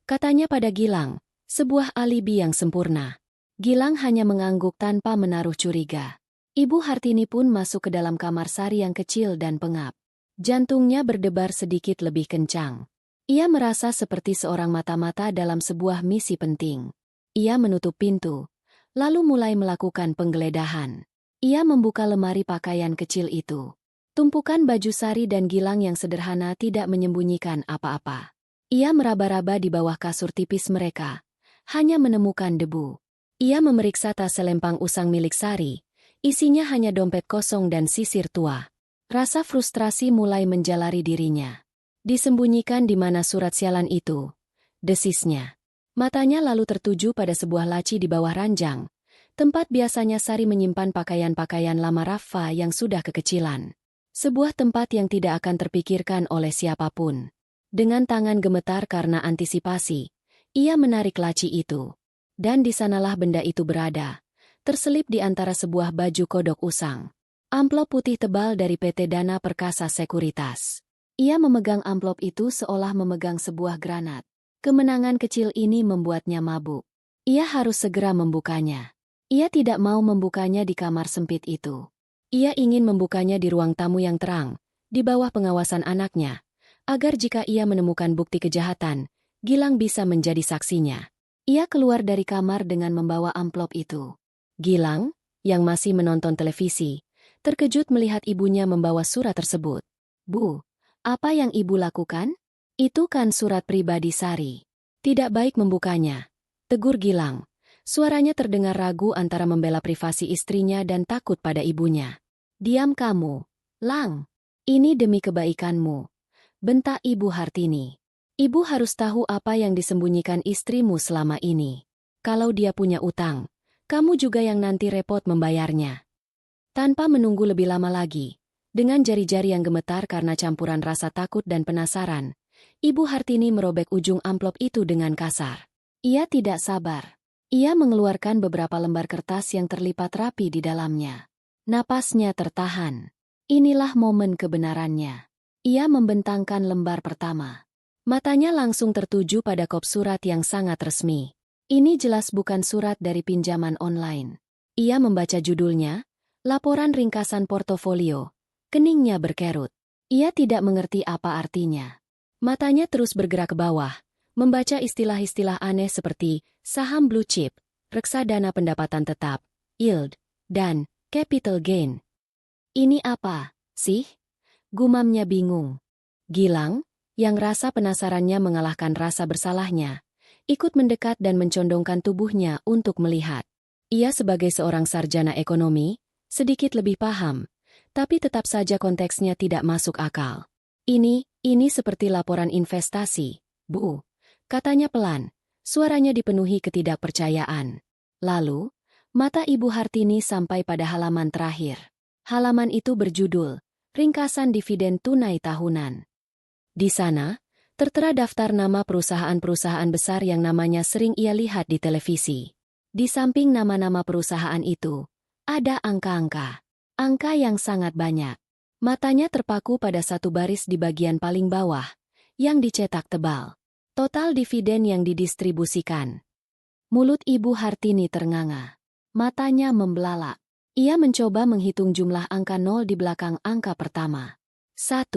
Katanya pada Gilang, sebuah alibi yang sempurna. Gilang hanya mengangguk tanpa menaruh curiga. Ibu Hartini pun masuk ke dalam kamar Sari yang kecil dan pengap. Jantungnya berdebar sedikit lebih kencang. Ia merasa seperti seorang mata-mata dalam sebuah misi penting. Ia menutup pintu, lalu mulai melakukan penggeledahan. Ia membuka lemari pakaian kecil itu. Tumpukan baju Sari dan Gilang yang sederhana tidak menyembunyikan apa-apa. Ia meraba-raba di bawah kasur tipis mereka, hanya menemukan debu. Ia memeriksa tas selempang usang milik Sari, isinya hanya dompet kosong dan sisir tua. Rasa frustrasi mulai menjalari dirinya. Disembunyikan di mana surat sialan itu? Desisnya. Matanya lalu tertuju pada sebuah laci di bawah ranjang, tempat biasanya Sari menyimpan pakaian-pakaian lama Rafa yang sudah kekecilan. Sebuah tempat yang tidak akan terpikirkan oleh siapapun. Dengan tangan gemetar karena antisipasi, ia menarik laci itu. Dan di sanalah benda itu berada, terselip di antara sebuah baju kodok usang. Amplop putih tebal dari PT Dana Perkasa Sekuritas. Ia memegang amplop itu seolah memegang sebuah granat. Kemenangan kecil ini membuatnya mabuk. Ia harus segera membukanya. Ia tidak mau membukanya di kamar sempit itu. Ia ingin membukanya di ruang tamu yang terang, di bawah pengawasan anaknya, agar jika ia menemukan bukti kejahatan, Gilang bisa menjadi saksinya. Ia keluar dari kamar dengan membawa amplop itu. Gilang, yang masih menonton televisi, terkejut melihat ibunya membawa surat tersebut. Bu, apa yang ibu lakukan? Itu kan surat pribadi Sari. Tidak baik membukanya. Tegur Gilang. Suaranya terdengar ragu antara membela privasi istrinya dan takut pada ibunya. Diam kamu, Lang. Ini demi kebaikanmu. Bentak Ibu Hartini. Ibu harus tahu apa yang disembunyikan istrimu selama ini. Kalau dia punya utang, kamu juga yang nanti repot membayarnya. Tanpa menunggu lebih lama lagi, dengan jari-jari yang gemetar karena campuran rasa takut dan penasaran, Ibu Hartini merobek ujung amplop itu dengan kasar. Ia tidak sabar. Ia mengeluarkan beberapa lembar kertas yang terlipat rapi di dalamnya. Napasnya tertahan. Inilah momen kebenarannya. Ia membentangkan lembar pertama. Matanya langsung tertuju pada kop surat yang sangat resmi. Ini jelas bukan surat dari pinjaman online. Ia membaca judulnya, Laporan Ringkasan Portofolio. Keningnya berkerut. Ia tidak mengerti apa artinya. Matanya terus bergerak ke bawah, membaca istilah-istilah aneh seperti saham blue chip, reksadana pendapatan tetap, yield, dan capital gain. Ini apa, sih? Gumamnya bingung. Gilang, yang rasa penasarannya mengalahkan rasa bersalahnya, ikut mendekat dan mencondongkan tubuhnya untuk melihat. Ia sebagai seorang sarjana ekonomi, sedikit lebih paham, tapi tetap saja konteksnya tidak masuk akal. Ini seperti laporan investasi, Bu. Katanya pelan, suaranya dipenuhi ketidakpercayaan. Lalu, mata Ibu Hartini sampai pada halaman terakhir. Halaman itu berjudul, Ringkasan Dividen Tunai Tahunan. Di sana, tertera daftar nama perusahaan-perusahaan besar yang namanya sering ia lihat di televisi. Di samping nama-nama perusahaan itu, ada angka-angka. Angka yang sangat banyak. Matanya terpaku pada satu baris di bagian paling bawah, yang dicetak tebal. Total dividen yang didistribusikan. Mulut Ibu Hartini ternganga. Matanya membelalak. Ia mencoba menghitung jumlah angka 0 di belakang angka pertama. 1,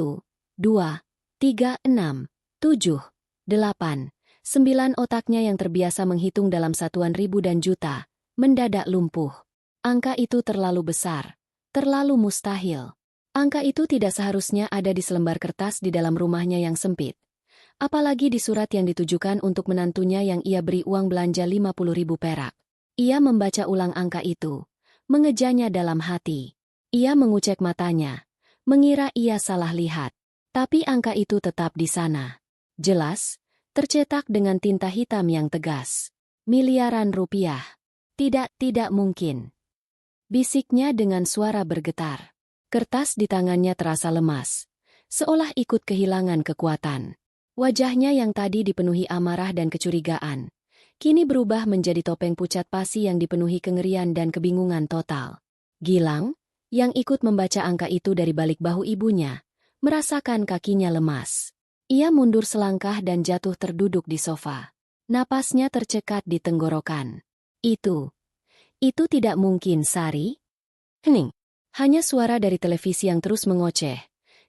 2, 3, 6, 7, 8, 9. Otaknya yang terbiasa menghitung dalam satuan ribu dan juta, mendadak lumpuh. Angka itu terlalu besar, terlalu mustahil. Angka itu tidak seharusnya ada di selembar kertas di dalam rumahnya yang sempit. Apalagi di surat yang ditujukan untuk menantunya yang ia beri uang belanja 50.000 perak. Ia membaca ulang angka itu, mengejanya dalam hati. Ia mengucek matanya, mengira ia salah lihat. Tapi angka itu tetap di sana. Jelas, tercetak dengan tinta hitam yang tegas. Miliaran rupiah. Tidak mungkin. Bisiknya dengan suara bergetar. Kertas di tangannya terasa lemas, seolah ikut kehilangan kekuatan. Wajahnya yang tadi dipenuhi amarah dan kecurigaan, kini berubah menjadi topeng pucat pasi yang dipenuhi kengerian dan kebingungan total. Gilang, yang ikut membaca angka itu dari balik bahu ibunya, merasakan kakinya lemas. Ia mundur selangkah dan jatuh terduduk di sofa. Napasnya tercekat di tenggorokan. Itu tidak mungkin, Sari. Hening. Hanya suara dari televisi yang terus mengoceh,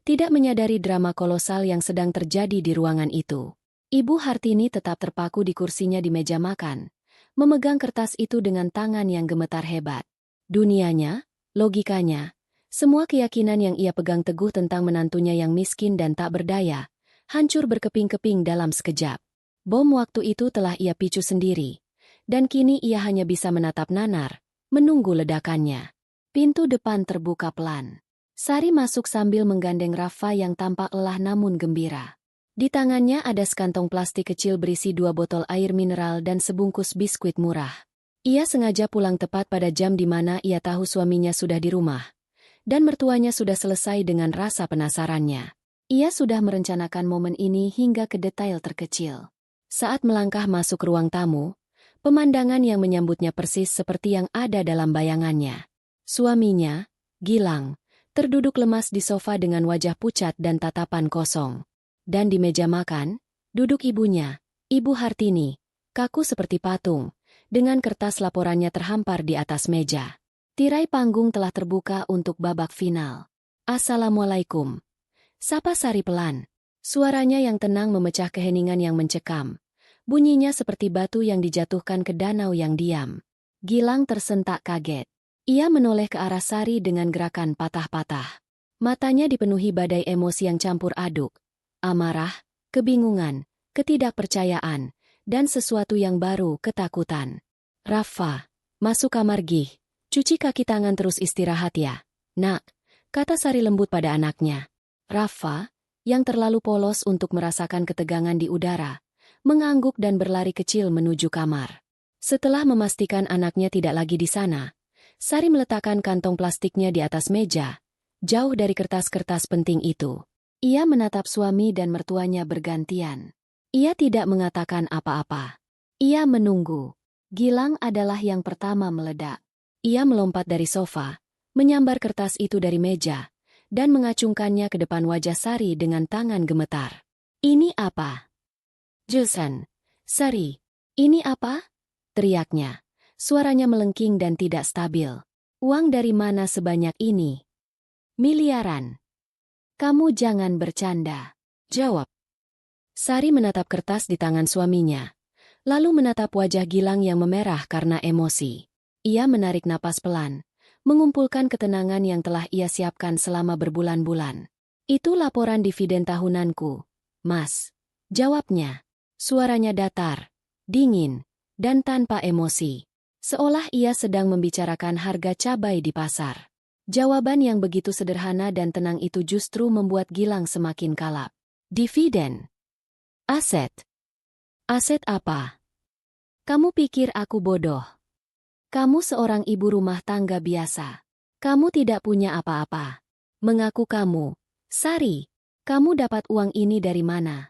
tidak menyadari drama kolosal yang sedang terjadi di ruangan itu. Ibu Hartini tetap terpaku di kursinya di meja makan, memegang kertas itu dengan tangan yang gemetar hebat. Dunianya, logikanya, semua keyakinan yang ia pegang teguh tentang menantunya yang miskin dan tak berdaya, hancur berkeping-keping dalam sekejap. Bom waktu itu telah ia picu sendiri, dan kini ia hanya bisa menatap nanar, menunggu ledakannya. Pintu depan terbuka pelan. Sari masuk sambil menggandeng Rafa yang tampak lelah namun gembira. Di tangannya ada sekantong plastik kecil berisi 2 botol air mineral dan sebungkus biskuit murah. Ia sengaja pulang tepat pada jam di mana ia tahu suaminya sudah di rumah, dan mertuanya sudah selesai dengan rasa penasarannya. Ia sudah merencanakan momen ini hingga ke detail terkecil. Saat melangkah masuk ruang tamu, pemandangan yang menyambutnya persis seperti yang ada dalam bayangannya. Suaminya, Gilang, terduduk lemas di sofa dengan wajah pucat dan tatapan kosong. Dan di meja makan, duduk ibunya, Ibu Hartini, kaku seperti patung, dengan kertas laporannya terhampar di atas meja. Tirai panggung telah terbuka untuk babak final. Assalamualaikum. Sapa Sari pelan. Suaranya yang tenang memecah keheningan yang mencekam. Bunyinya seperti batu yang dijatuhkan ke danau yang diam. Gilang tersentak kaget. Ia menoleh ke arah Sari dengan gerakan patah-patah. Matanya dipenuhi badai emosi yang campur aduk. Amarah, kebingungan, ketidakpercayaan, dan sesuatu yang baru, ketakutan. Rafa, masuk kamar Gih. Cuci kaki tangan terus istirahat ya, Nak, kata Sari lembut pada anaknya. Rafa, yang terlalu polos untuk merasakan ketegangan di udara, mengangguk dan berlari kecil menuju kamar. Setelah memastikan anaknya tidak lagi di sana, Sari meletakkan kantong plastiknya di atas meja, jauh dari kertas-kertas penting itu. Ia menatap suami dan mertuanya bergantian. Ia tidak mengatakan apa-apa. Ia menunggu. Gilang adalah yang pertama meledak. Ia melompat dari sofa, menyambar kertas itu dari meja, dan mengacungkannya ke depan wajah Sari dengan tangan gemetar. Ini apa? Jusan. Sari. Ini apa? Teriaknya. Suaranya melengking dan tidak stabil. Uang dari mana sebanyak ini? Miliaran. Kamu jangan bercanda. Jawab. Sari menatap kertas di tangan suaminya, lalu menatap wajah Gilang yang memerah karena emosi. Ia menarik napas pelan, mengumpulkan ketenangan yang telah ia siapkan selama berbulan-bulan. Itu laporan dividen tahunanku, Mas. Jawabnya. Suaranya datar, dingin, dan tanpa emosi. Seolah ia sedang membicarakan harga cabai di pasar. Jawaban yang begitu sederhana dan tenang itu justru membuat Gilang semakin kalap. Dividen. Aset. Aset apa? Kamu pikir aku bodoh? Kamu seorang ibu rumah tangga biasa. Kamu tidak punya apa-apa. Mengaku kamu, Sari, kamu dapat uang ini dari mana?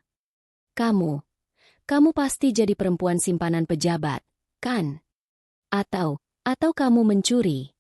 Kamu pasti jadi perempuan simpanan pejabat, kan? Atau kamu mencuri?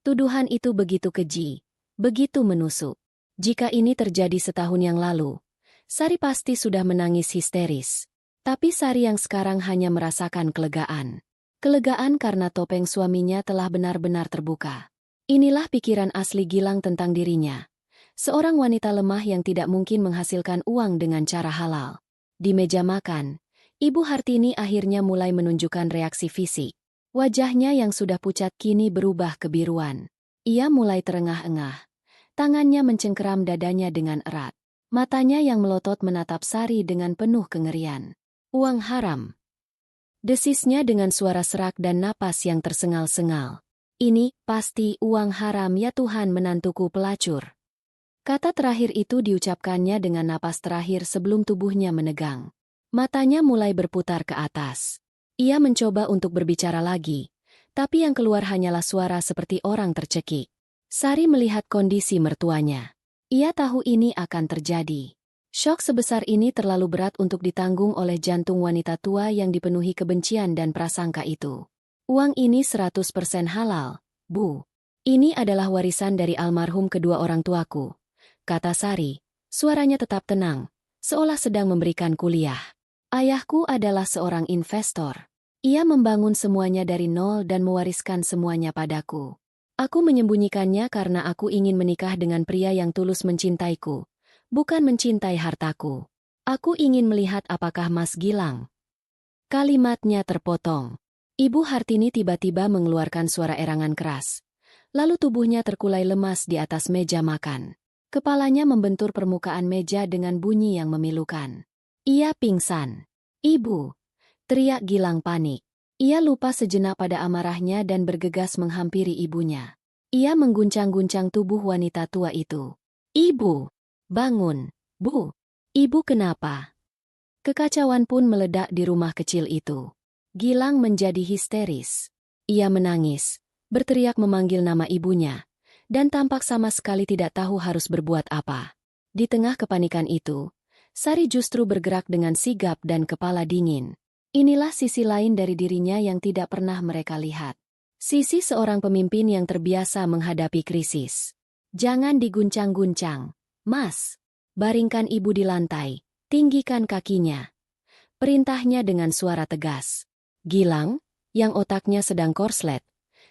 Tuduhan itu begitu keji, begitu menusuk. Jika ini terjadi setahun yang lalu, Sari pasti sudah menangis histeris. Tapi Sari yang sekarang hanya merasakan kelegaan. Kelegaan karena topeng suaminya telah benar-benar terbuka. Inilah pikiran asli Gilang tentang dirinya. Seorang wanita lemah yang tidak mungkin menghasilkan uang dengan cara halal. Di meja makan, Ibu Hartini akhirnya mulai menunjukkan reaksi fisik. Wajahnya yang sudah pucat kini berubah kebiruan. Ia mulai terengah-engah. Tangannya mencengkeram dadanya dengan erat. Matanya yang melotot menatap Sari dengan penuh kengerian. Uang haram. Desisnya dengan suara serak dan napas yang tersengal-sengal. Ini pasti uang haram ya Tuhan menantuku pelacur. Kata terakhir itu diucapkannya dengan napas terakhir sebelum tubuhnya menegang. Matanya mulai berputar ke atas. Ia mencoba untuk berbicara lagi, tapi yang keluar hanyalah suara seperti orang tercekik. Sari melihat kondisi mertuanya. Ia tahu ini akan terjadi. Syok sebesar ini terlalu berat untuk ditanggung oleh jantung wanita tua yang dipenuhi kebencian dan prasangka itu. Uang ini 100% halal, Bu. Ini adalah warisan dari almarhum kedua orang tuaku, kata Sari. Suaranya tetap tenang, seolah sedang memberikan kuliah. Ayahku adalah seorang investor. Ia membangun semuanya dari nol dan mewariskan semuanya padaku. Aku menyembunyikannya karena aku ingin menikah dengan pria yang tulus mencintaiku, bukan mencintai hartaku. Aku ingin melihat apakah Mas Gilang. Kalimatnya terpotong. Ibu Hartini tiba-tiba mengeluarkan suara erangan keras. Lalu tubuhnya terkulai lemas di atas meja makan. Kepalanya membentur permukaan meja dengan bunyi yang memilukan. Ia pingsan. Ibu! Teriak Gilang panik. Ia lupa sejenak pada amarahnya dan bergegas menghampiri ibunya. Ia mengguncang-guncang tubuh wanita tua itu. Ibu! Bangun! Bu! Ibu kenapa? Kekacauan pun meledak di rumah kecil itu. Gilang menjadi histeris. Ia menangis, berteriak memanggil nama ibunya, dan tampak sama sekali tidak tahu harus berbuat apa. Di tengah kepanikan itu, Sari justru bergerak dengan sigap dan kepala dingin. Inilah sisi lain dari dirinya yang tidak pernah mereka lihat. Sisi seorang pemimpin yang terbiasa menghadapi krisis. Jangan diguncang-guncang, Mas. Baringkan ibu di lantai, tinggikan kakinya. Perintahnya dengan suara tegas. Gilang, yang otaknya sedang korslet,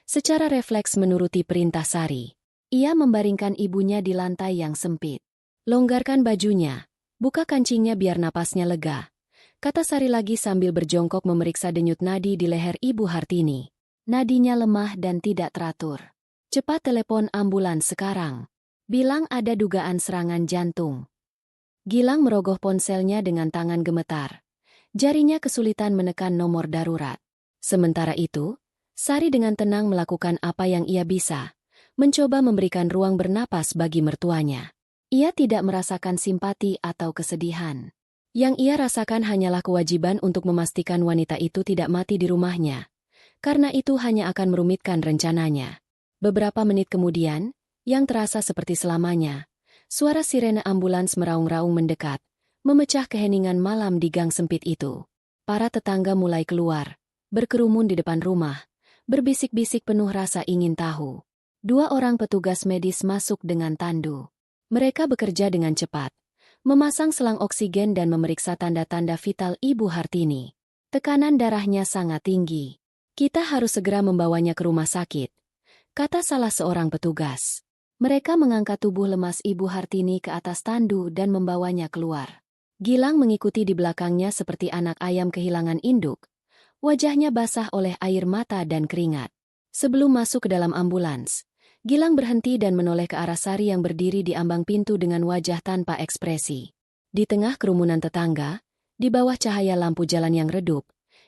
secara refleks menuruti perintah Sari. Ia membaringkan ibunya di lantai yang sempit. Longgarkan bajunya. Buka kancingnya biar napasnya lega, kata Sari lagi sambil berjongkok memeriksa denyut nadi di leher Ibu Hartini. Nadinya lemah dan tidak teratur. Cepat telepon ambulans sekarang. Bilang ada dugaan serangan jantung. Gilang merogoh ponselnya dengan tangan gemetar. Jarinya kesulitan menekan nomor darurat. Sementara itu, Sari dengan tenang melakukan apa yang ia bisa, mencoba memberikan ruang bernapas bagi mertuanya. Ia tidak merasakan simpati atau kesedihan. Yang ia rasakan hanyalah kewajiban untuk memastikan wanita itu tidak mati di rumahnya. Karena itu hanya akan merumitkan rencananya. Beberapa menit kemudian, yang terasa seperti selamanya, suara sirene ambulans meraung-raung mendekat, memecah keheningan malam di gang sempit itu. Para tetangga mulai keluar, berkerumun di depan rumah, berbisik-bisik penuh rasa ingin tahu. 2 orang petugas medis masuk dengan tandu. Mereka bekerja dengan cepat, memasang selang oksigen dan memeriksa tanda-tanda vital Ibu Hartini. Tekanan darahnya sangat tinggi. Kita harus segera membawanya ke rumah sakit, kata salah seorang petugas. Mereka mengangkat tubuh lemas Ibu Hartini ke atas tandu dan membawanya keluar. Gilang mengikuti di belakangnya seperti anak ayam kehilangan induk. Wajahnya basah oleh air mata dan keringat. Sebelum masuk ke dalam ambulans, Gilang berhenti dan menoleh ke arah Sari yang berdiri di ambang pintu dengan wajah tanpa ekspresi. Di tengah kerumunan tetangga, di bawah cahaya lampu jalan yang redup,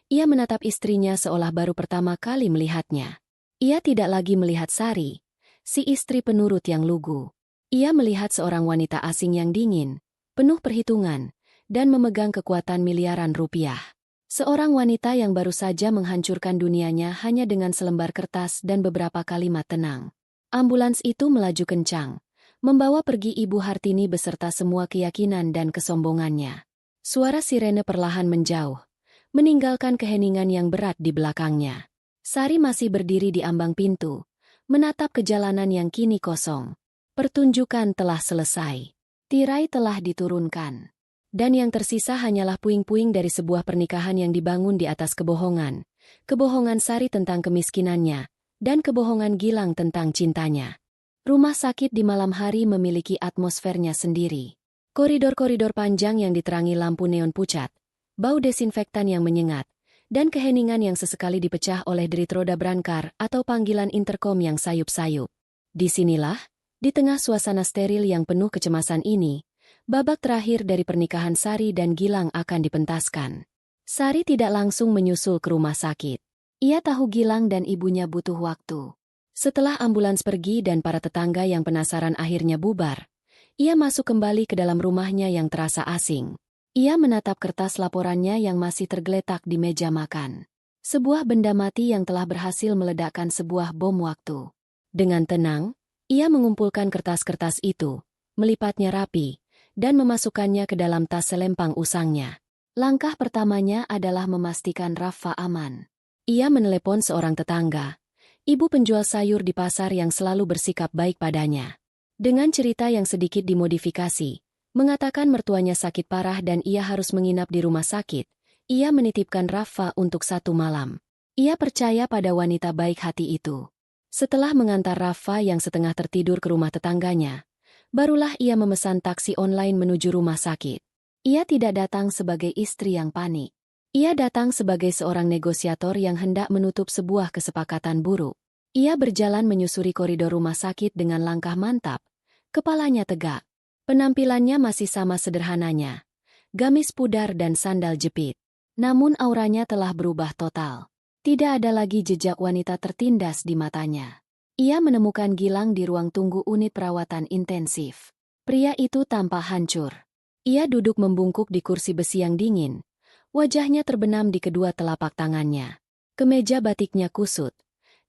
Ia menatap istrinya seolah baru pertama kali melihatnya. Ia tidak lagi melihat Sari, si istri penurut yang lugu. Ia melihat seorang wanita asing yang dingin, penuh perhitungan, dan memegang kekuatan miliaran rupiah. Seorang wanita yang baru saja menghancurkan dunianya hanya dengan selembar kertas dan beberapa kalimat tenang. Ambulans itu melaju kencang, membawa pergi Ibu Hartini beserta semua keyakinan dan kesombongannya. Suara sirene perlahan menjauh, meninggalkan keheningan yang berat di belakangnya. Sari masih berdiri di ambang pintu, menatap ke jalanan yang kini kosong. Pertunjukan telah selesai. Tirai telah diturunkan. Dan yang tersisa hanyalah puing-puing dari sebuah pernikahan yang dibangun di atas kebohongan. Kebohongan Sari tentang kemiskinannya, dan kebohongan Gilang tentang cintanya. Rumah sakit di malam hari memiliki atmosfernya sendiri. Koridor-koridor panjang yang diterangi lampu neon pucat, bau desinfektan yang menyengat, dan keheningan yang sesekali dipecah oleh derit roda berangkar atau panggilan interkom yang sayup-sayup. Disinilah, di tengah suasana steril yang penuh kecemasan ini, babak terakhir dari pernikahan Sari dan Gilang akan dipentaskan. Sari tidak langsung menyusul ke rumah sakit. Ia tahu Gilang dan ibunya butuh waktu. Setelah ambulans pergi dan para tetangga yang penasaran akhirnya bubar, ia masuk kembali ke dalam rumahnya yang terasa asing. Ia menatap kertas laporannya yang masih tergeletak di meja makan. Sebuah benda mati yang telah berhasil meledakkan sebuah bom waktu. Dengan tenang, ia mengumpulkan kertas-kertas itu, melipatnya rapi, dan memasukkannya ke dalam tas selempang usangnya. Langkah pertamanya adalah memastikan Rafa aman. Ia menelepon seorang tetangga, ibu penjual sayur di pasar yang selalu bersikap baik padanya. Dengan cerita yang sedikit dimodifikasi, mengatakan mertuanya sakit parah dan ia harus menginap di rumah sakit, ia menitipkan Rafa untuk 1 malam. Ia percaya pada wanita baik hati itu. Setelah mengantar Rafa yang setengah tertidur ke rumah tetangganya, barulah ia memesan taksi online menuju rumah sakit. Ia tidak datang sebagai istri yang panik. Ia datang sebagai seorang negosiator yang hendak menutup sebuah kesepakatan buruk. Ia berjalan menyusuri koridor rumah sakit dengan langkah mantap, kepalanya tegak. Penampilannya masih sama sederhananya, gamis pudar dan sandal jepit. Namun auranya telah berubah total. Tidak ada lagi jejak wanita tertindas di matanya. Ia menemukan Gilang di ruang tunggu unit perawatan intensif. Pria itu tampak hancur. Ia duduk membungkuk di kursi besi yang dingin. Wajahnya terbenam di kedua telapak tangannya. Kemeja batiknya kusut,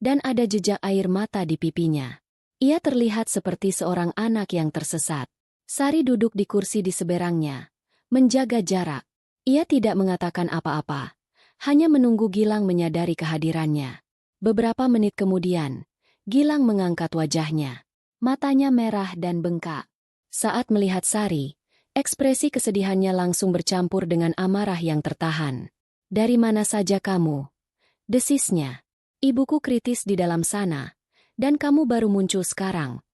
dan ada jejak air mata di pipinya. Ia terlihat seperti seorang anak yang tersesat. Sari duduk di kursi di seberangnya, menjaga jarak. Ia tidak mengatakan apa-apa, hanya menunggu Gilang menyadari kehadirannya. Beberapa menit kemudian, Gilang mengangkat wajahnya. Matanya merah dan bengkak. Saat melihat Sari, ekspresi kesedihannya langsung bercampur dengan amarah yang tertahan. "Dari mana saja kamu?" desisnya. "Ibuku kritis di dalam sana, dan kamu baru muncul sekarang."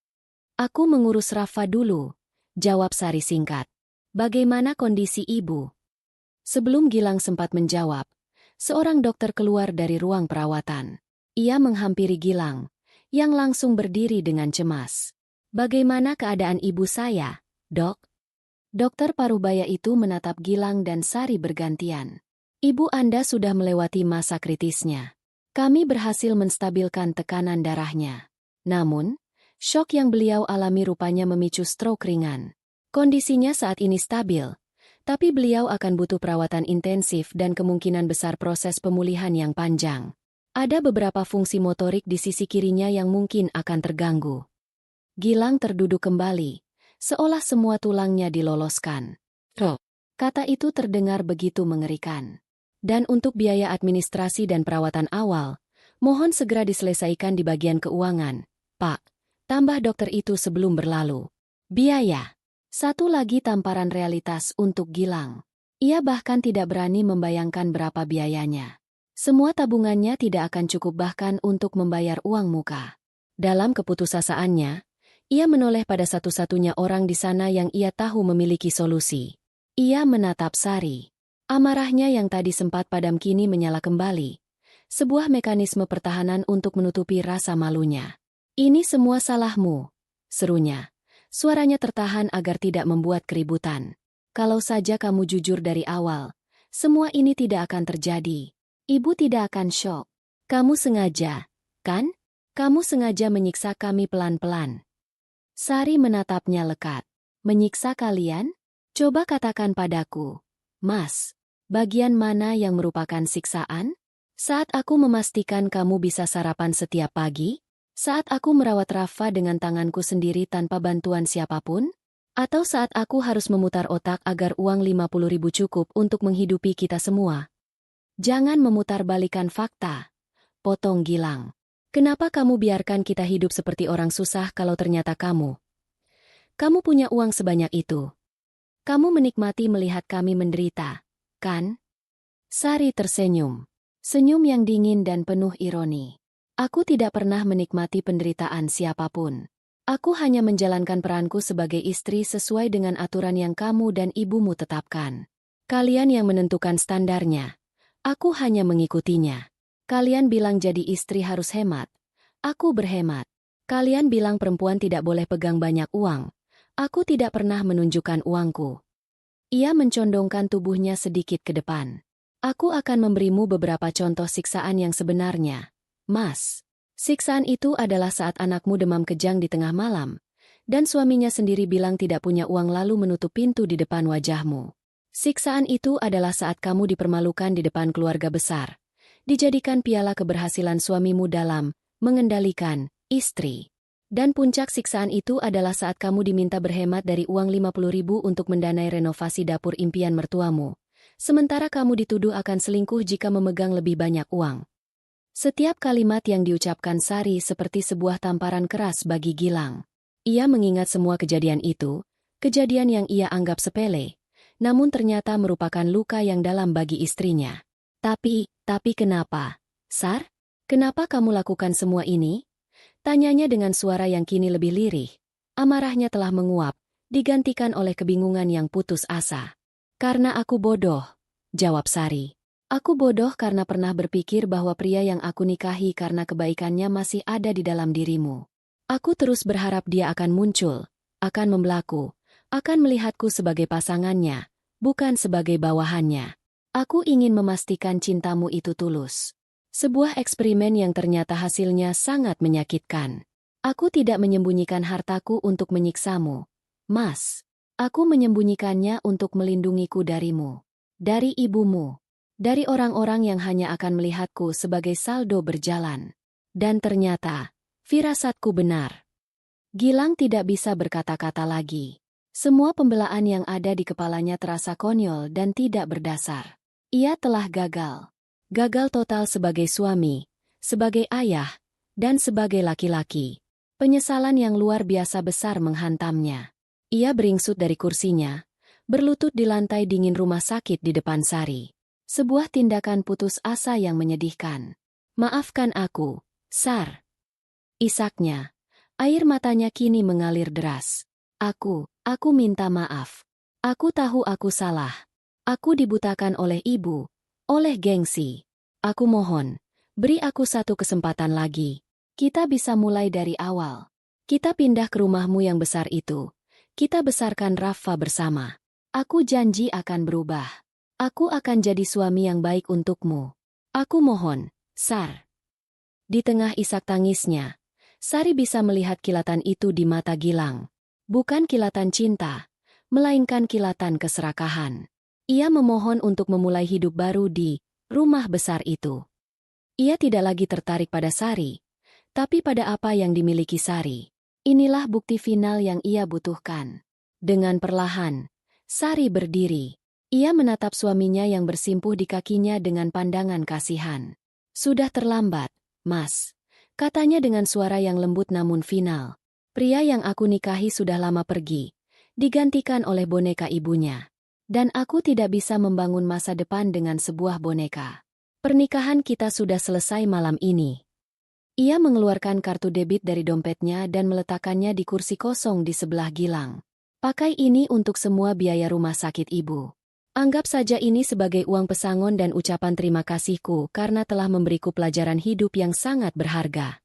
"Aku mengurus Rafa dulu," jawab Sari singkat. "Bagaimana kondisi ibu?" Sebelum Gilang sempat menjawab, seorang dokter keluar dari ruang perawatan. Ia menghampiri Gilang, yang langsung berdiri dengan cemas. "Bagaimana keadaan ibu saya, Dok?" Dokter parubaya itu menatap Gilang dan Sari bergantian. "Ibu Anda sudah melewati masa kritisnya. Kami berhasil menstabilkan tekanan darahnya. Namun, syok yang beliau alami rupanya memicu stroke ringan. Kondisinya saat ini stabil, tapi beliau akan butuh perawatan intensif dan kemungkinan besar proses pemulihan yang panjang. Ada beberapa fungsi motorik di sisi kirinya yang mungkin akan terganggu." Gilang terduduk kembali, seolah semua tulangnya diloloskan. "Dok," kata itu terdengar begitu mengerikan. "Dan untuk biaya administrasi dan perawatan awal, mohon segera diselesaikan di bagian keuangan, Pak," tambah dokter itu sebelum berlalu. Biaya. Satu lagi tamparan realitas untuk Gilang. Ia bahkan tidak berani membayangkan berapa biayanya. Semua tabungannya tidak akan cukup bahkan untuk membayar uang muka. Dalam keputusasaannya, ia menoleh pada satu-satunya orang di sana yang ia tahu memiliki solusi. Ia menatap Sari. Amarahnya yang tadi sempat padam kini menyala kembali. Sebuah mekanisme pertahanan untuk menutupi rasa malunya. "Ini semua salahmu," serunya. Suaranya tertahan agar tidak membuat keributan. "Kalau saja kamu jujur dari awal, semua ini tidak akan terjadi." Ibu tidak akan syok. Kamu sengaja, kan? Kamu sengaja menyiksa kami pelan-pelan. Sari menatapnya lekat. Menyiksa kalian? Coba katakan padaku. Mas, bagian mana yang merupakan siksaan? Saat aku memastikan kamu bisa sarapan setiap pagi? Saat aku merawat Rafa dengan tanganku sendiri tanpa bantuan siapapun? Atau saat aku harus memutar otak agar uang 50.000 cukup untuk menghidupi kita semua? Jangan memutarbalikkan fakta. Potong Gilang. Kenapa kamu biarkan kita hidup seperti orang susah kalau ternyata kamu punya uang sebanyak itu? Kamu menikmati melihat kami menderita, kan? Sari tersenyum. Senyum yang dingin dan penuh ironi. Aku tidak pernah menikmati penderitaan siapapun. Aku hanya menjalankan peranku sebagai istri sesuai dengan aturan yang kamu dan ibumu tetapkan. Kalian yang menentukan standarnya. Aku hanya mengikutinya. Kalian bilang jadi istri harus hemat. Aku berhemat. Kalian bilang perempuan tidak boleh pegang banyak uang. Aku tidak pernah menunjukkan uangku. Ia mencondongkan tubuhnya sedikit ke depan. Aku akan memberimu beberapa contoh siksaan yang sebenarnya. Mas. Siksaan itu adalah saat anakmu demam kejang di tengah malam, dan suaminya sendiri bilang tidak punya uang lalu menutup pintu di depan wajahmu. Siksaan itu adalah saat kamu dipermalukan di depan keluarga besar, dijadikan piala keberhasilan suamimu dalam mengendalikan istri. Dan puncak siksaan itu adalah saat kamu diminta berhemat dari uang 50.000 untuk mendanai renovasi dapur impian mertuamu, sementara kamu dituduh akan selingkuh jika memegang lebih banyak uang. Setiap kalimat yang diucapkan Sari seperti sebuah tamparan keras bagi Gilang. Ia mengingat semua kejadian itu, kejadian yang ia anggap sepele, namun ternyata merupakan luka yang dalam bagi istrinya. Tapi kenapa? Sar? Kenapa kamu lakukan semua ini? Tanyanya dengan suara yang kini lebih lirih. Amarahnya telah menguap, digantikan oleh kebingungan yang putus asa. Karena aku bodoh, jawab Sari. Aku bodoh karena pernah berpikir bahwa pria yang aku nikahi karena kebaikannya masih ada di dalam dirimu. Aku terus berharap dia akan muncul, akan membelaku, akan melihatku sebagai pasangannya, bukan sebagai bawahannya. Aku ingin memastikan cintamu itu tulus. Sebuah eksperimen yang ternyata hasilnya sangat menyakitkan. Aku tidak menyembunyikan hartaku untuk menyiksamu, Mas. Aku menyembunyikannya untuk melindungiku darimu, dari ibumu. Dari orang-orang yang hanya akan melihatku sebagai saldo berjalan. Dan ternyata, firasatku benar. Gilang tidak bisa berkata-kata lagi. Semua pembelaan yang ada di kepalanya terasa konyol dan tidak berdasar. Ia telah gagal. Gagal total sebagai suami, sebagai ayah, dan sebagai laki-laki. Penyesalan yang luar biasa besar menghantamnya. Ia beringsut dari kursinya, berlutut di lantai dingin rumah sakit di depan Sari. Sebuah tindakan putus asa yang menyedihkan. Maafkan aku, Sar. Isaknya. Air matanya kini mengalir deras. Aku minta maaf. Aku tahu aku salah. Aku dibutakan oleh ibu, oleh gengsi. Aku mohon, beri aku satu kesempatan lagi. Kita bisa mulai dari awal. Kita pindah ke rumahmu yang besar itu. Kita besarkan Rafa bersama. Aku janji akan berubah. Aku akan jadi suami yang baik untukmu. Aku mohon, Sar. Di tengah isak tangisnya, Sari bisa melihat kilatan itu di mata Gilang. Bukan kilatan cinta, melainkan kilatan keserakahan. Ia memohon untuk memulai hidup baru di rumah besar itu. Ia tidak lagi tertarik pada Sari, tapi pada apa yang dimiliki Sari. Inilah bukti final yang ia butuhkan. Dengan perlahan, Sari berdiri. Ia menatap suaminya yang bersimpuh di kakinya dengan pandangan kasihan. Sudah terlambat, Mas. Katanya dengan suara yang lembut namun final. Pria yang aku nikahi sudah lama pergi, digantikan oleh boneka ibunya. Dan aku tidak bisa membangun masa depan dengan sebuah boneka. Pernikahan kita sudah selesai malam ini. Ia mengeluarkan kartu debit dari dompetnya dan meletakkannya di kursi kosong di sebelah Gilang. Pakai ini untuk semua biaya rumah sakit ibu. Anggap saja ini sebagai uang pesangon dan ucapan terima kasihku karena telah memberiku pelajaran hidup yang sangat berharga.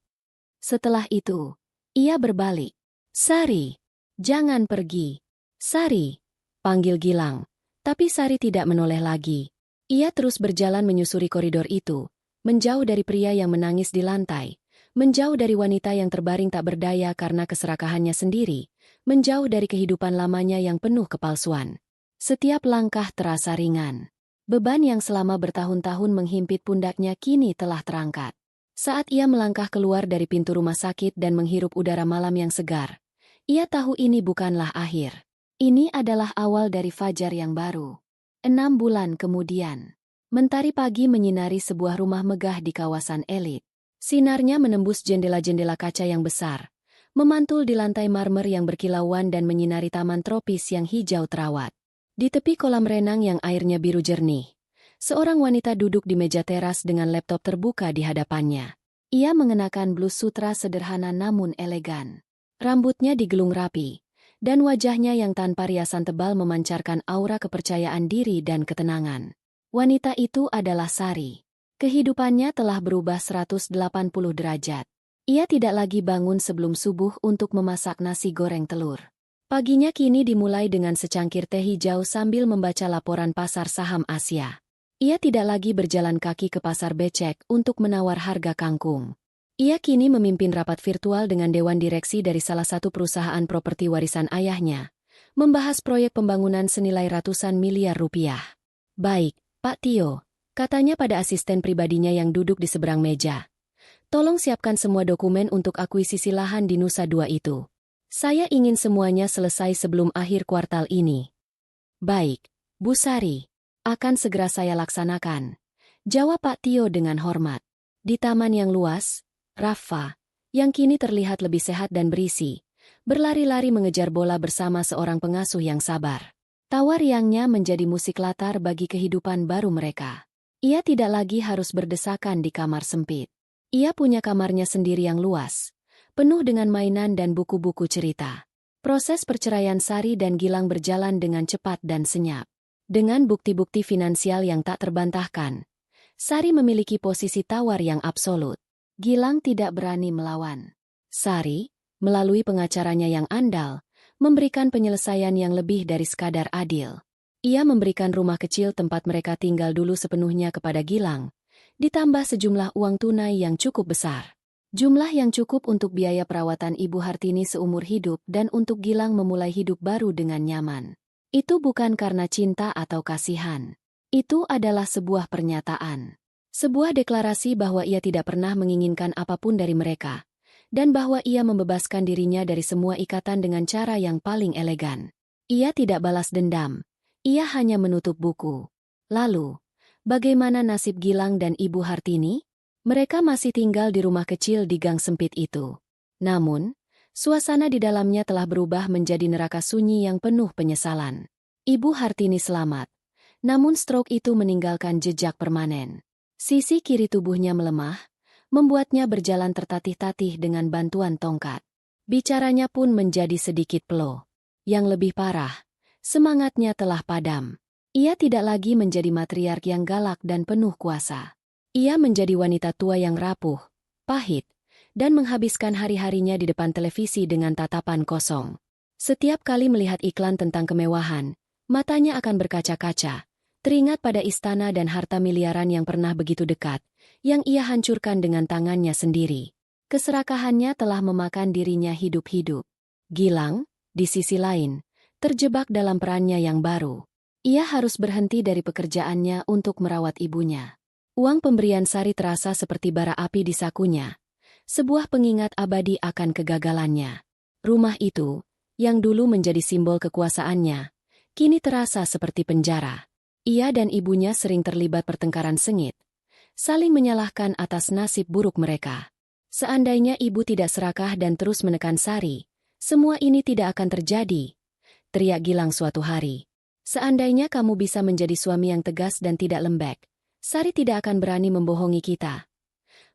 Setelah itu, ia berbalik. Sari, jangan pergi. Sari, panggil Gilang. Tapi Sari tidak menoleh lagi. Ia terus berjalan menyusuri koridor itu, menjauh dari pria yang menangis di lantai, menjauh dari wanita yang terbaring tak berdaya karena keserakahannya sendiri, menjauh dari kehidupan lamanya yang penuh kepalsuan. Setiap langkah terasa ringan. Beban yang selama bertahun-tahun menghimpit pundaknya kini telah terangkat. Saat ia melangkah keluar dari pintu rumah sakit dan menghirup udara malam yang segar, ia tahu ini bukanlah akhir. Ini adalah awal dari fajar yang baru. 6 bulan kemudian, mentari pagi menyinari sebuah rumah megah di kawasan elit. Sinarnya menembus jendela-jendela kaca yang besar, memantul di lantai marmer yang berkilauan dan menyinari taman tropis yang hijau terawat. Di tepi kolam renang yang airnya biru jernih, seorang wanita duduk di meja teras dengan laptop terbuka di hadapannya. Ia mengenakan blus sutra sederhana namun elegan. Rambutnya digelung rapi, dan wajahnya yang tanpa riasan tebal memancarkan aura kepercayaan diri dan ketenangan. Wanita itu adalah Sari. Kehidupannya telah berubah 180 derajat. Ia tidak lagi bangun sebelum subuh untuk memasak nasi goreng telur. Paginya kini dimulai dengan secangkir teh hijau sambil membaca laporan pasar saham Asia. Ia tidak lagi berjalan kaki ke pasar becek untuk menawar harga kangkung. Ia kini memimpin rapat virtual dengan dewan direksi dari salah satu perusahaan properti warisan ayahnya, membahas proyek pembangunan senilai ratusan miliar rupiah. Baik, Pak Tio, katanya pada asisten pribadinya yang duduk di seberang meja. Tolong siapkan semua dokumen untuk akuisisi lahan di Nusa Dua itu. Saya ingin semuanya selesai sebelum akhir kuartal ini. Baik, Bu Sari, akan segera saya laksanakan, jawab Pak Tio dengan hormat. Di taman yang luas, Rafa, yang kini terlihat lebih sehat dan berisi, berlari-lari mengejar bola bersama seorang pengasuh yang sabar. Tawa riangnya menjadi musik latar bagi kehidupan baru mereka. Ia tidak lagi harus berdesakan di kamar sempit. Ia punya kamarnya sendiri yang luas, penuh dengan mainan dan buku-buku cerita. Proses perceraian Sari dan Gilang berjalan dengan cepat dan senyap. Dengan bukti-bukti finansial yang tak terbantahkan, Sari memiliki posisi tawar yang absolut. Gilang tidak berani melawan. Sari, melalui pengacaranya yang andal, memberikan penyelesaian yang lebih dari sekadar adil. Ia memberikan rumah kecil tempat mereka tinggal dulu sepenuhnya kepada Gilang, ditambah sejumlah uang tunai yang cukup besar. Jumlah yang cukup untuk biaya perawatan Ibu Hartini seumur hidup dan untuk Gilang memulai hidup baru dengan nyaman. Itu bukan karena cinta atau kasihan. Itu adalah sebuah pernyataan. Sebuah deklarasi bahwa ia tidak pernah menginginkan apapun dari mereka, dan bahwa ia membebaskan dirinya dari semua ikatan dengan cara yang paling elegan. Ia tidak balas dendam, ia hanya menutup buku. Lalu, bagaimana nasib Gilang dan Ibu Hartini? Mereka masih tinggal di rumah kecil di gang sempit itu. Namun, suasana di dalamnya telah berubah menjadi neraka sunyi yang penuh penyesalan. Ibu Hartini selamat, namun stroke itu meninggalkan jejak permanen. Sisi kiri tubuhnya melemah, membuatnya berjalan tertatih-tatih dengan bantuan tongkat. Bicaranya pun menjadi sedikit peloh. Yang lebih parah, semangatnya telah padam. Ia tidak lagi menjadi matriark yang galak dan penuh kuasa. Ia menjadi wanita tua yang rapuh, pahit, dan menghabiskan hari-harinya di depan televisi dengan tatapan kosong. Setiap kali melihat iklan tentang kemewahan, matanya akan berkaca-kaca. Teringat pada istana dan harta miliaran yang pernah begitu dekat, yang ia hancurkan dengan tangannya sendiri. Keserakahannya telah memakan dirinya hidup-hidup. Gilang, di sisi lain, terjebak dalam perannya yang baru. Ia harus berhenti dari pekerjaannya untuk merawat ibunya. Uang pemberian Sari terasa seperti bara api di sakunya. Sebuah pengingat abadi akan kegagalannya. Rumah itu, yang dulu menjadi simbol kekuasaannya, kini terasa seperti penjara. Ia dan ibunya sering terlibat pertengkaran sengit, saling menyalahkan atas nasib buruk mereka. Seandainya ibu tidak serakah dan terus menekan Sari, semua ini tidak akan terjadi, teriak Gilang suatu hari. Seandainya kamu bisa menjadi suami yang tegas dan tidak lembek, Sari tidak akan berani membohongi kita.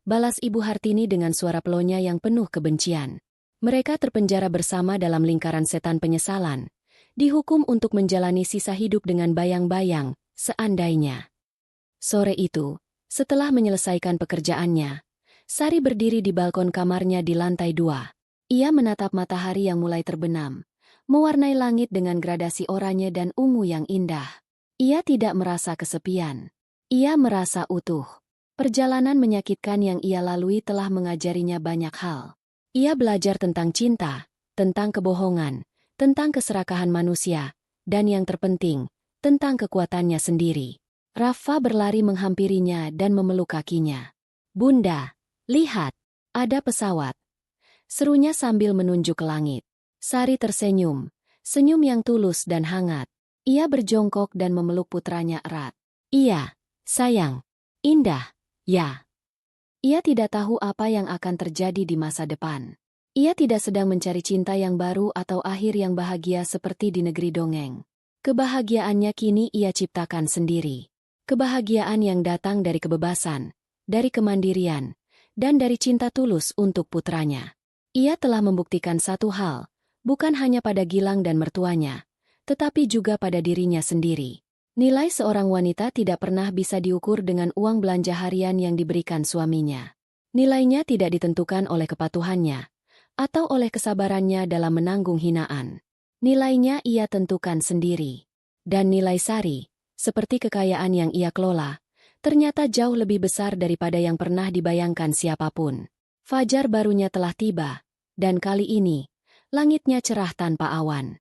Balas Ibu Hartini dengan suara pelonya yang penuh kebencian. Mereka terpenjara bersama dalam lingkaran setan penyesalan. Dihukum untuk menjalani sisa hidup dengan bayang-bayang, seandainya. Sore itu, setelah menyelesaikan pekerjaannya, Sari berdiri di balkon kamarnya di lantai 2. Ia menatap matahari yang mulai terbenam, mewarnai langit dengan gradasi oranye dan ungu yang indah. Ia tidak merasa kesepian. Ia merasa utuh. Perjalanan menyakitkan yang ia lalui telah mengajarinya banyak hal. Ia belajar tentang cinta, tentang kebohongan, tentang keserakahan manusia, dan yang terpenting, tentang kekuatannya sendiri. Rafa berlari menghampirinya dan memeluk kakinya. "Bunda, lihat, ada pesawat," serunya sambil menunjuk ke langit. Sari tersenyum, senyum yang tulus dan hangat. Ia berjongkok dan memeluk putranya erat. "Iya, sayang, indah, ya." Ia tidak tahu apa yang akan terjadi di masa depan. Ia tidak sedang mencari cinta yang baru atau akhir yang bahagia seperti di negeri dongeng. Kebahagiaannya kini ia ciptakan sendiri. Kebahagiaan yang datang dari kebebasan, dari kemandirian, dan dari cinta tulus untuk putranya. Ia telah membuktikan satu hal, bukan hanya pada Gilang dan mertuanya, tetapi juga pada dirinya sendiri. Nilai seorang wanita tidak pernah bisa diukur dengan uang belanja harian yang diberikan suaminya. Nilainya tidak ditentukan oleh kepatuhannya, atau oleh kesabarannya dalam menanggung hinaan. Nilainya ia tentukan sendiri. Dan nilai Sari, seperti kekayaan yang ia kelola, ternyata jauh lebih besar daripada yang pernah dibayangkan siapapun. Fajar barunya telah tiba, dan kali ini, langitnya cerah tanpa awan.